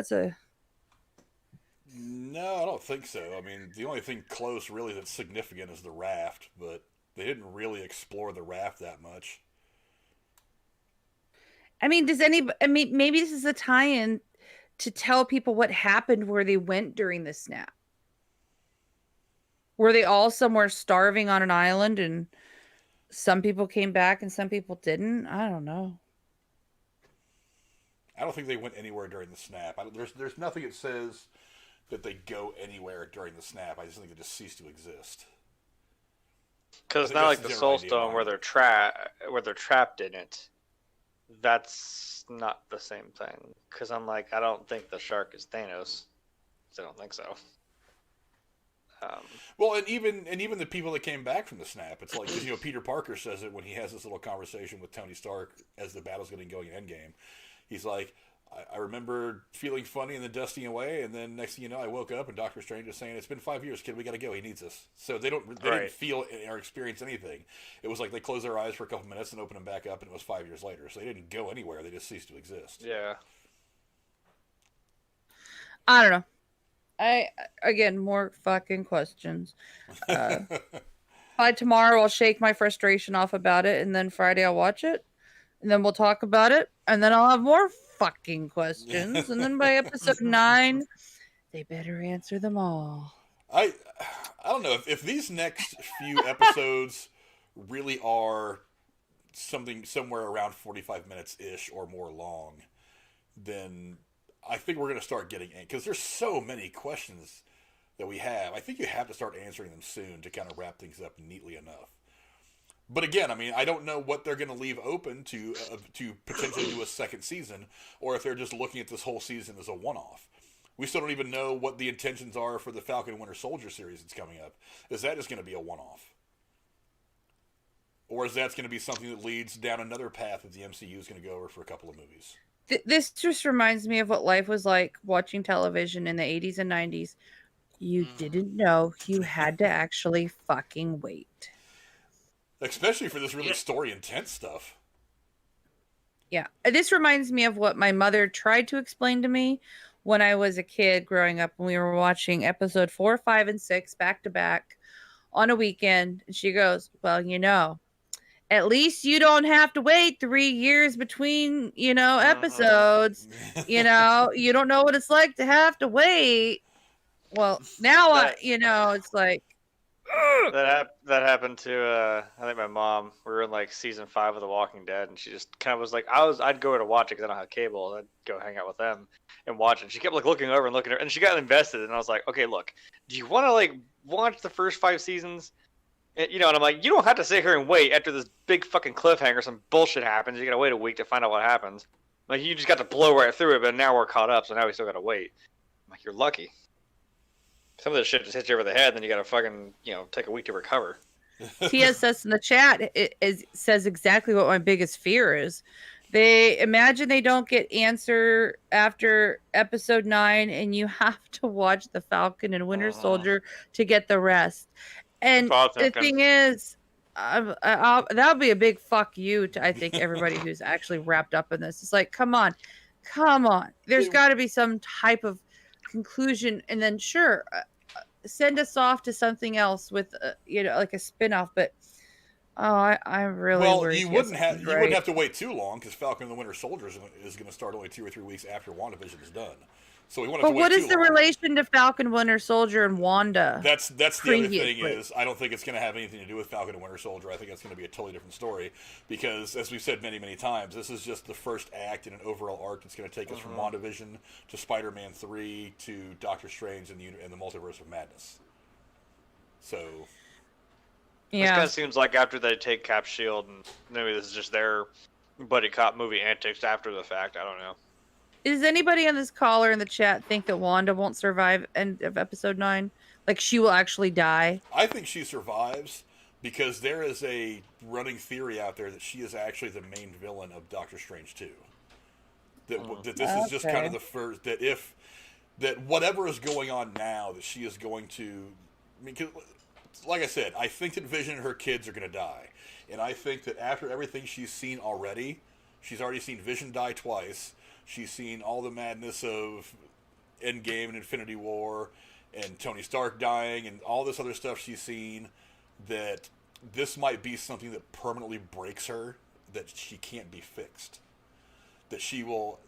No, I don't think so. I mean, the only thing close really that's significant is the raft, but they didn't really explore the raft that much. I mean, maybe this is a tie-in to tell people what happened where they went during the snap. Were they all somewhere starving on an island, and some people came back and some people didn't? I don't know. I don't think they went anywhere during the snap. There's nothing that says that they go anywhere during the snap. I just think they just cease to exist. Because it's not like the Soul Stone where they're trapped in it. That's not the same thing. Because I'm like, I don't think the shark is Thanos. I don't think so. Well, and even the people that came back from the snap, it's like, because Peter Parker says it when he has this little conversation with Tony Stark as the battle's getting going in Endgame. He's like, I remember feeling funny and then dusting away, and then next thing you know, I woke up and Doctor Strange is saying, "It's been 5 years, kid. We got to go. He needs us." So they didn't feel or experience anything. It was like they closed their eyes for a couple minutes and opened them back up, and it was 5 years later. So they didn't go anywhere. They just ceased to exist. Yeah. I don't know. Again, more fucking questions. By tomorrow, I'll shake my frustration off about it, and then Friday I'll watch it, and then we'll talk about it, and then I'll have more fucking questions, and then by episode 9, they better answer them all. I don't know if these next few episodes really are somewhere around 45 minutes ish or more long, then I think we're going to start getting in, because there's so many questions that we have. I think you have to start answering them soon to kind of wrap things up neatly enough. But again, I mean, I don't know what they're going to leave open to potentially do a second season, or if they're just looking at this whole season as a one-off. We still don't even know what the intentions are for the Falcon and Winter Soldier series that's coming up. Is that just going to be a one-off? Or is that going to be something that leads down another path that the MCU is going to go over for a couple of movies? This just reminds me of what life was like watching television in the 80s and 90s. You didn't know you had to actually fucking wait. Especially for this really story-intense stuff. Yeah. This reminds me of what my mother tried to explain to me when I was a kid growing up, when we were watching episode 4, 5, and 6 back to back on a weekend. And she goes, well, at least you don't have to wait 3 years between, episodes. You don't know what it's like to have to wait. Well, now it's like, That happened to I think my mom. We were in like season 5 of The Walking Dead, and she just kind of was like, I'd go to watch it because I don't have cable. I'd go hang out with them and watch it. And she kept like looking over and looking at her, and she got invested. And I was like, okay, look, do you want to like watch the first 5 seasons? And, and I'm like, you don't have to sit here and wait after this big fucking cliffhanger. Some bullshit happens. You gotta wait a week to find out what happens. Like you just got to blow right through it, but now we're caught up, so now we still gotta wait. I'm like, you're lucky. Some of this shit just hits you over the head, then you gotta fucking, take a week to recover. TSS in the chat says exactly what my biggest fear is. They imagine they don't get answer after episode 9, and you have to watch the Falcon and Winter Soldier to get the rest. And the thing is, that would be a big fuck you to, I think, everybody who's actually wrapped up in this. It's like, come on. There's got to be some type of conclusion, and then sure, send us off to something else with like a spin-off. But I really you wouldn't have to wait too long, because Falcon and the Winter Soldier is going to start only 2 or 3 weeks after WandaVision is done. So we want to. But what is the relation to Falcon, Winter Soldier, and Wanda? That's the other thing is, I don't think it's going to have anything to do with Falcon and Winter Soldier. I think that's going to be a totally different story, because as we've said many, many times, this is just the first act in an overall arc that's going to take us from WandaVision to Spider-Man 3 to Doctor Strange and the Multiverse of Madness. So. Yeah. This kind of seems like after they take Cap's shield, and maybe this is just their buddy cop movie antics after the fact. I don't know. Does anybody on this call or in the chat think that Wanda won't survive end of episode 9? Like she will actually die? I think she survives, because there is a running theory out there that she is actually the main villain of Doctor Strange 2. That this is just kind of the first, that whatever is going on now, that she is going to, like I said, I think that Vision and her kids are going to die. And I think that after everything she's seen already, she's already seen Vision die twice. She's seen all the madness of Endgame and Infinity War and Tony Stark dying and all this other stuff she's seen, that this might be something that permanently breaks her, that she can't be fixed. That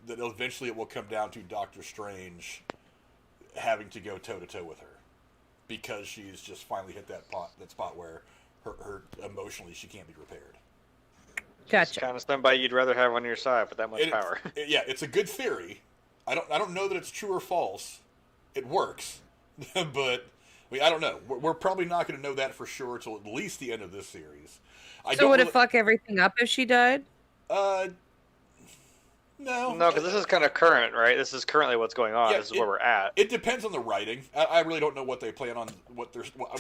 eventually it will come down to Doctor Strange having to go toe-to-toe with her, because she's just finally hit that spot where her emotionally she can't be repaired. Gotcha. It's kind of somebody you'd rather have on your side with that much power. It's a good theory. I don't know that it's true or false. It works, but I don't know. We're probably not going to know that for sure until at least the end of this series. So would it fuck everything up if she died? No, because this is kind of current, right? This is currently what's going on. This is where we're at. It depends on the writing. I really don't know what they plan on.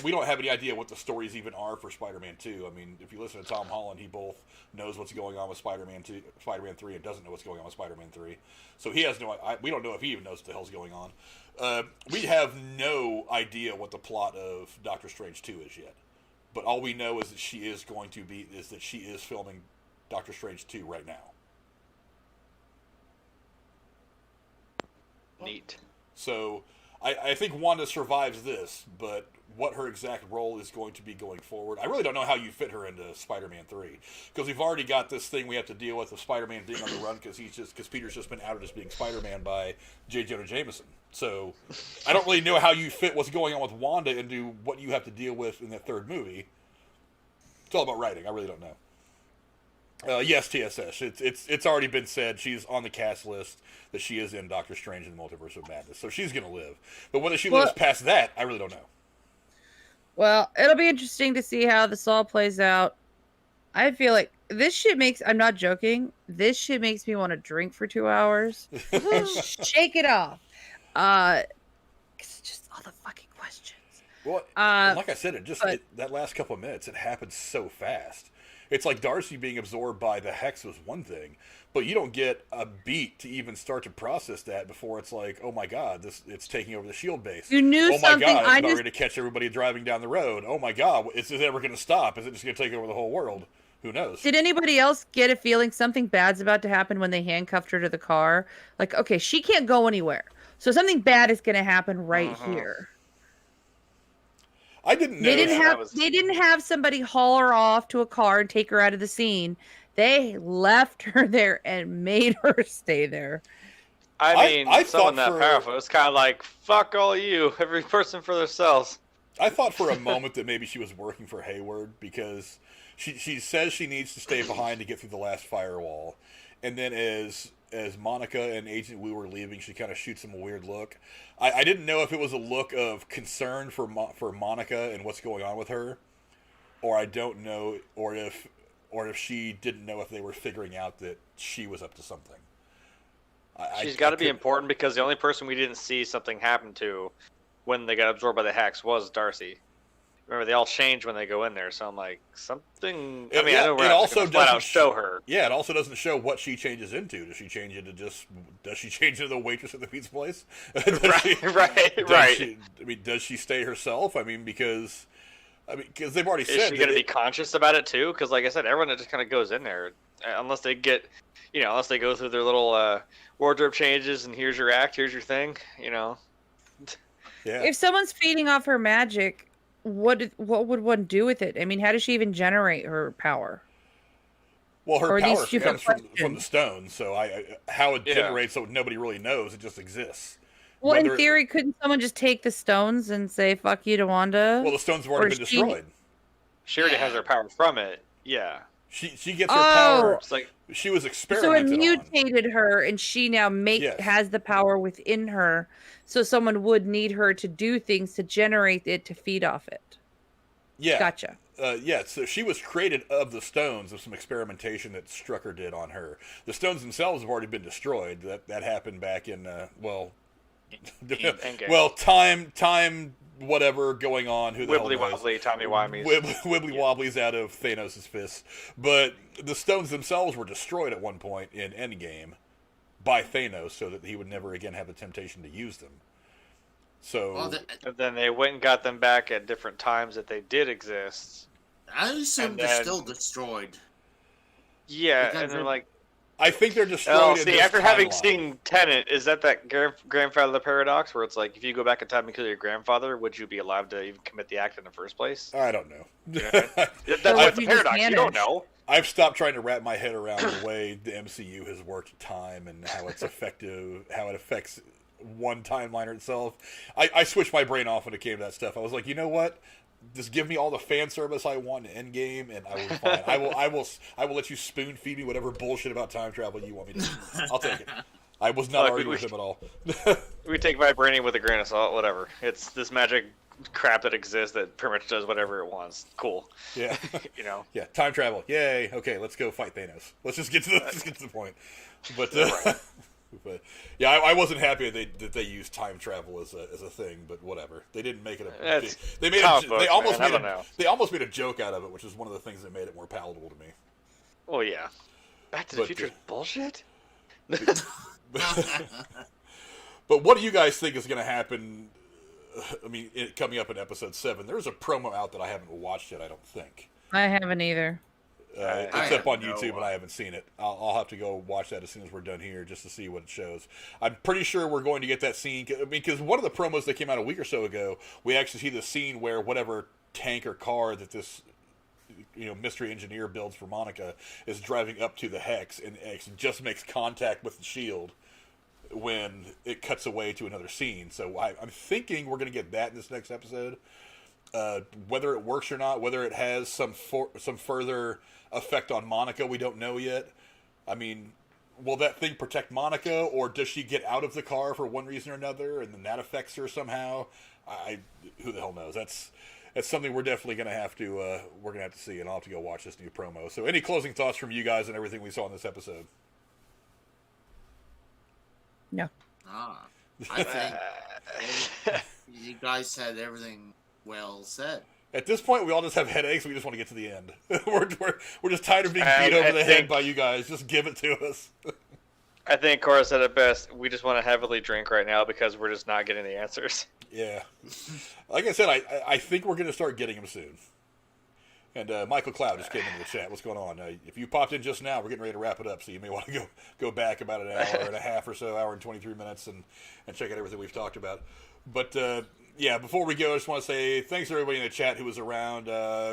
We don't have any idea what the stories even are for Spider-Man 2. I mean, if you listen to Tom Holland, he both knows what's going on with Spider-Man 2, Spider-Man 3, and doesn't know what's going on with Spider-Man 3. So he has no. We don't know if he even knows what the hell's going on. We have no idea what the plot of Doctor Strange 2 is yet. But all we know is that she is filming Doctor Strange 2 right now. Neat. So I think Wanda survives this, but what her exact role is going to be going forward, I really don't know how you fit her into Spider-Man 3, because we've already got this thing we have to deal with of Spider-Man being on the run because Peter's just been outed as being Spider-Man by J. Jonah Jameson. So I don't really know how you fit what's going on with Wanda into what you have to deal with in that third movie. It's all about writing. I really don't know. Yes, TSS. It's already been said she's on the cast list, that she is in Doctor Strange and the Multiverse of Madness, so she's going to live. But whether she lives past that, I really don't know. Well, it'll be interesting to see how this all plays out. I feel like this shit I'm not joking, this shit makes me want to drink for 2 hours and shake it off. Cause it's just all the fucking questions. Well, like I said, that last couple of minutes, it happened so fast. It's like Darcy being absorbed by the Hex was one thing, but you don't get a beat to even start to process that before it's like, oh my god, it's taking over the SHIELD base. You knew something. Oh my god, it's not ready to catch everybody driving down the road. Oh my god, is it ever going to stop? Is it just going to take over the whole world? Who knows? Did anybody else get a feeling something bad's about to happen when they handcuffed her to the car? Like, okay, she can't go anywhere, so something bad is going to happen right here. I didn't know. They didn't have somebody haul her off to a car and take her out of the scene. They left her there and made her stay there. I mean, someone that powerful. It's kind of like, fuck all you, every person for themselves. I thought for a moment that maybe she was working for Hayward because she says she needs to stay behind to get through the last firewall, and then as Monica and Agent Wu were leaving, she kind of shoots him a weird look. I didn't know if it was a look of concern for Monica and what's going on with her, or I don't know, or if she didn't know if they were figuring out that she was up to something. She's got to be important because the only person we didn't see something happen to when they got absorbed by the hex was Darcy. Remember, they all change when they go in there, so I'm like, something... I mean, I know we're not going to flat out show her. Yeah, it also doesn't show what she changes into. Does she change into Does she change into the waitress at the pizza place? Right. Does she stay herself? because they've already said... Is she going to be conscious about it, too? Because, like I said, everyone just kind of goes in there. Unless they get... unless they go through their little wardrobe changes and here's your act, here's your thing, Yeah. If someone's feeding off her magic... What would one do with it? I mean, how does she even generate her power? Well, her power comes from the stones, so how it generates, so nobody really knows. It just exists. Well, in theory, couldn't someone just take the stones and say, fuck you to Wanda? Well, the stones have already been destroyed. She already has her power from it, yeah. She gets her power. It's like, she was experimented So it mutated her, and she now has the power within her. So someone would need her to do things to generate it to feed off it. Yeah. Gotcha. So she was created of the stones of some experimentation that Strucker did on her. The stones themselves have already been destroyed. That happened back in time whatever going on. Who the Wibbly wobbly, Tommy Wimeys. Wibbly wobblies out of Thanos' fists. But the stones themselves were destroyed at one point in Endgame by Thanos, so that he would never again have the temptation to use them. So then they went and got them back at different times that they did exist. I assume they're still destroyed. Yeah, and they're like... I think they're destroyed. After having seen Tenet, is that grandfather paradox where it's like, if you go back in time and kill your grandfather, would you be allowed to even commit the act in the first place? I don't know. That's the paradox. You don't know. I've stopped trying to wrap my head around the way the MCU has worked time and how it's effective, how it affects one timeline itself. I switched my brain off when it came to that stuff. I was like, you know what? Just give me all the fan service I want in Endgame, and I will be fine. I will let you spoon feed me whatever bullshit about time travel you want me to. I'll take it. I was not arguing with him at all. We take vibranium with a grain of salt. Whatever. It's this magic crap that exists that pretty much does whatever it wants. Cool. Yeah. Yeah. Time travel. Yay. Okay. Let's go fight Thanos. Let's just get to the point. But. But yeah, I wasn't happy that they used time travel as a thing, but whatever. They didn't make it they almost made a joke out of it, which is one of the things that made it more palatable to me. Oh yeah, Back to the Future is bullshit. But what do you guys think is going to happen? I mean, coming up in episode 7, there's a promo out that I haven't watched yet. I don't think I haven't either. Except on YouTube, but I haven't seen it. I'll have to go watch that as soon as we're done here, just to see what it shows. I'm pretty sure we're going to get that scene. Because one of the promos that came out a week or so ago, we actually see the scene where whatever tank or car that this mystery engineer builds for Monica is driving up to the Hex, and it just makes contact with the shield when it cuts away to another scene. So I'm thinking we're going to get that in this next episode. Whether it works or not, whether it has some further effect on Monica, we don't know yet. I mean, will that thing protect Monica, or does she get out of the car for one reason or another, and then that affects her somehow? Who the hell knows? That's something we're definitely going to have to see, and I'll have to go watch this new promo. So, any closing thoughts from you guys and everything we saw in this episode? No. I think you guys said everything well said. At this point, we all just have headaches. We just want to get to the end. we're just tired of being beat over the head by you guys. Just give it to us. I think Cora said it best. We just want to heavily drink right now because we're just not getting the answers. Yeah. Like I said, I think we're going to start getting them soon. And Michael Cloud just came into the chat. What's going on? If you popped in just now, we're getting ready to wrap it up, so you may want to go back about an hour and a half or so, hour and 23 minutes, and check out everything we've talked about. But Yeah, before we go, I just want to say thanks to everybody in the chat who was around.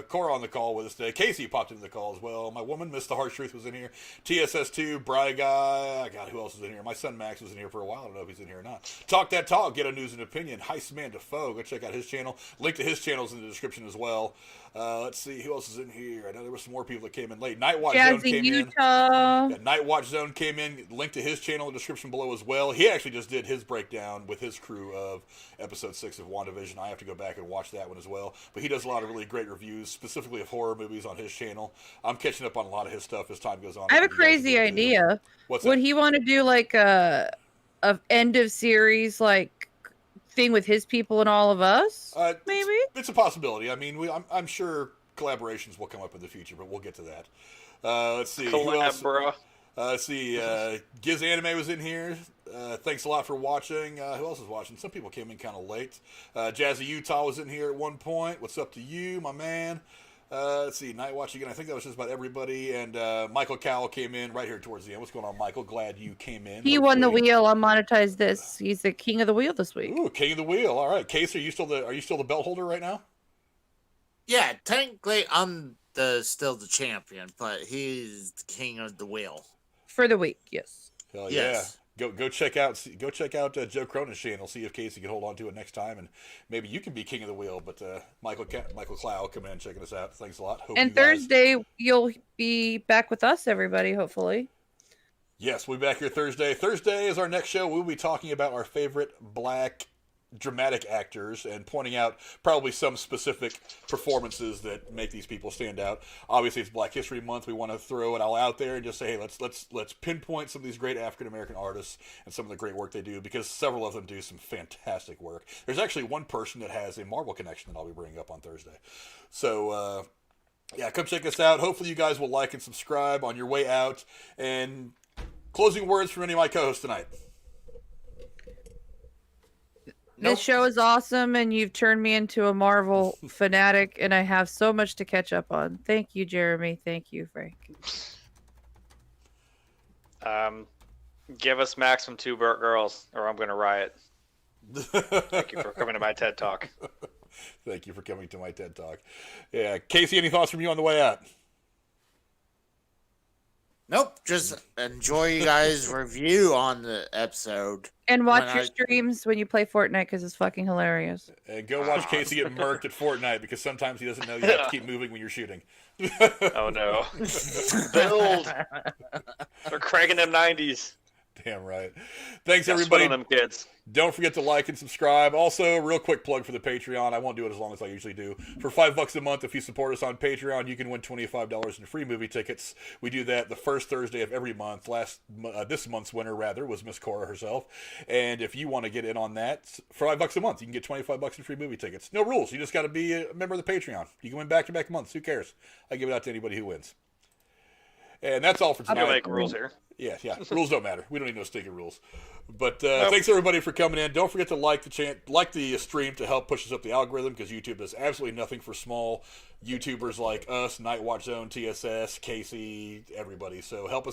Cora on the call with us today. Casey popped into the call as well. My woman, Miss the Harsh Truth, was in here. TSS2, Bry Guy. God, who else was in here? My son Max was in here for a while. I don't know if he's in here or not. Talk That Talk, Get a News and Opinion. Heistman Defoe, go check out his channel. Link to his channel's in the description as well. Let's see, who else is in here? I know there were some more people that came in late. Nightwatch Zone came Utah. in. Yeah, Nightwatch Zone came in. Link to his channel in the description below as well. He actually just did his breakdown with his crew of episode 6 of WandaVision. I have to go back and watch that one as well. But he does a lot of really great reviews, specifically of horror movies on his channel. I'm catching up on a lot of his stuff as time goes on. I have a crazy idea. What's Would that? he want to do like a end of series like thing with his people and all of us? Maybe It's a possibility. I mean, I'm sure collaborations will come up in the future, but we'll get to that. Let's see. Who else? Let's see. Giz Anime was in here. Thanks a lot for watching. Who else was watching? Some people came in kind of late. Jazzy Utah was in here at one point. What's up to you, my man? Let's see. Night Watch again. I think that was just about everybody. And Michael Cowell came in right here towards the end. What's going on, Michael? Glad you came in. he won the wheel on Monetize This. He's the king of the wheel this week. Ooh, king of the wheel. All right, Case, are you still the belt holder right now? Yeah, technically I'm still the champion, but he's the king of the wheel. For the week, yes. Hell Yes. yeah. Go check out Joe Cronin's channel. See if Casey can hold on to it next time, and maybe you can be king of the wheel. But Michael Clow coming in and checking us out. Thanks a lot. Hope And you guys- Thursday, you'll be back with us, everybody, hopefully. Yes, we'll be back here Thursday. Thursday is our next show. We'll be talking about our favorite black dramatic actors and pointing out probably some specific performances that make these people stand out. Obviously, it's Black History Month. We want to throw it all out there and just say, hey, let's pinpoint some of these great African American artists and some of the great work they do, because several of them do some fantastic work. There's actually one person that has a Marvel connection that I'll be bringing up on Thursday. So yeah, come check us out. Hopefully you guys will like and subscribe on your way out. And closing words from any of my co-hosts tonight. This show is awesome, and you've turned me into a Marvel fanatic, and I have so much to catch up on. Thank you, Jeremy. Thank you, Frank. Give us maximum 2 girls, or I'm going to riot. Thank you for coming to my TED Talk. Thank you for coming to my TED Talk. Yeah, Casey, any thoughts from you on the way out? Nope, just enjoy you guys' review on the episode. And watch When your streams when you play Fortnite, because it's fucking hilarious. And go watch Casey get murked at Fortnite, because sometimes he doesn't know you have to keep moving when you're shooting. Oh no. Build! They're cranking them 90s. Damn right. Thanks, Got everybody. sweat on them kids. Don't forget to like and subscribe. Also, real quick plug for the Patreon. I won't do it as long as I usually do. For $5 a month, if you support us on Patreon, you can win $25 in free movie tickets. We do that the first Thursday of every month. This month's winner, rather, was Miss Cora herself. And if you want to get in on that, for $5 a month, you can get $25 in free movie tickets. No rules. You just got to be a member of the Patreon. You can win back-to-back months. Who cares? I give it out to anybody who wins. And that's all for I tonight. don't make rules here. Yeah. Rules don't matter. We don't need no stinking rules. But thanks everybody for coming in. Don't forget to like the stream to help push us up the algorithm, because YouTube does absolutely nothing for small YouTubers like us, Nightwatch Zone, TSS, Casey, everybody. So help us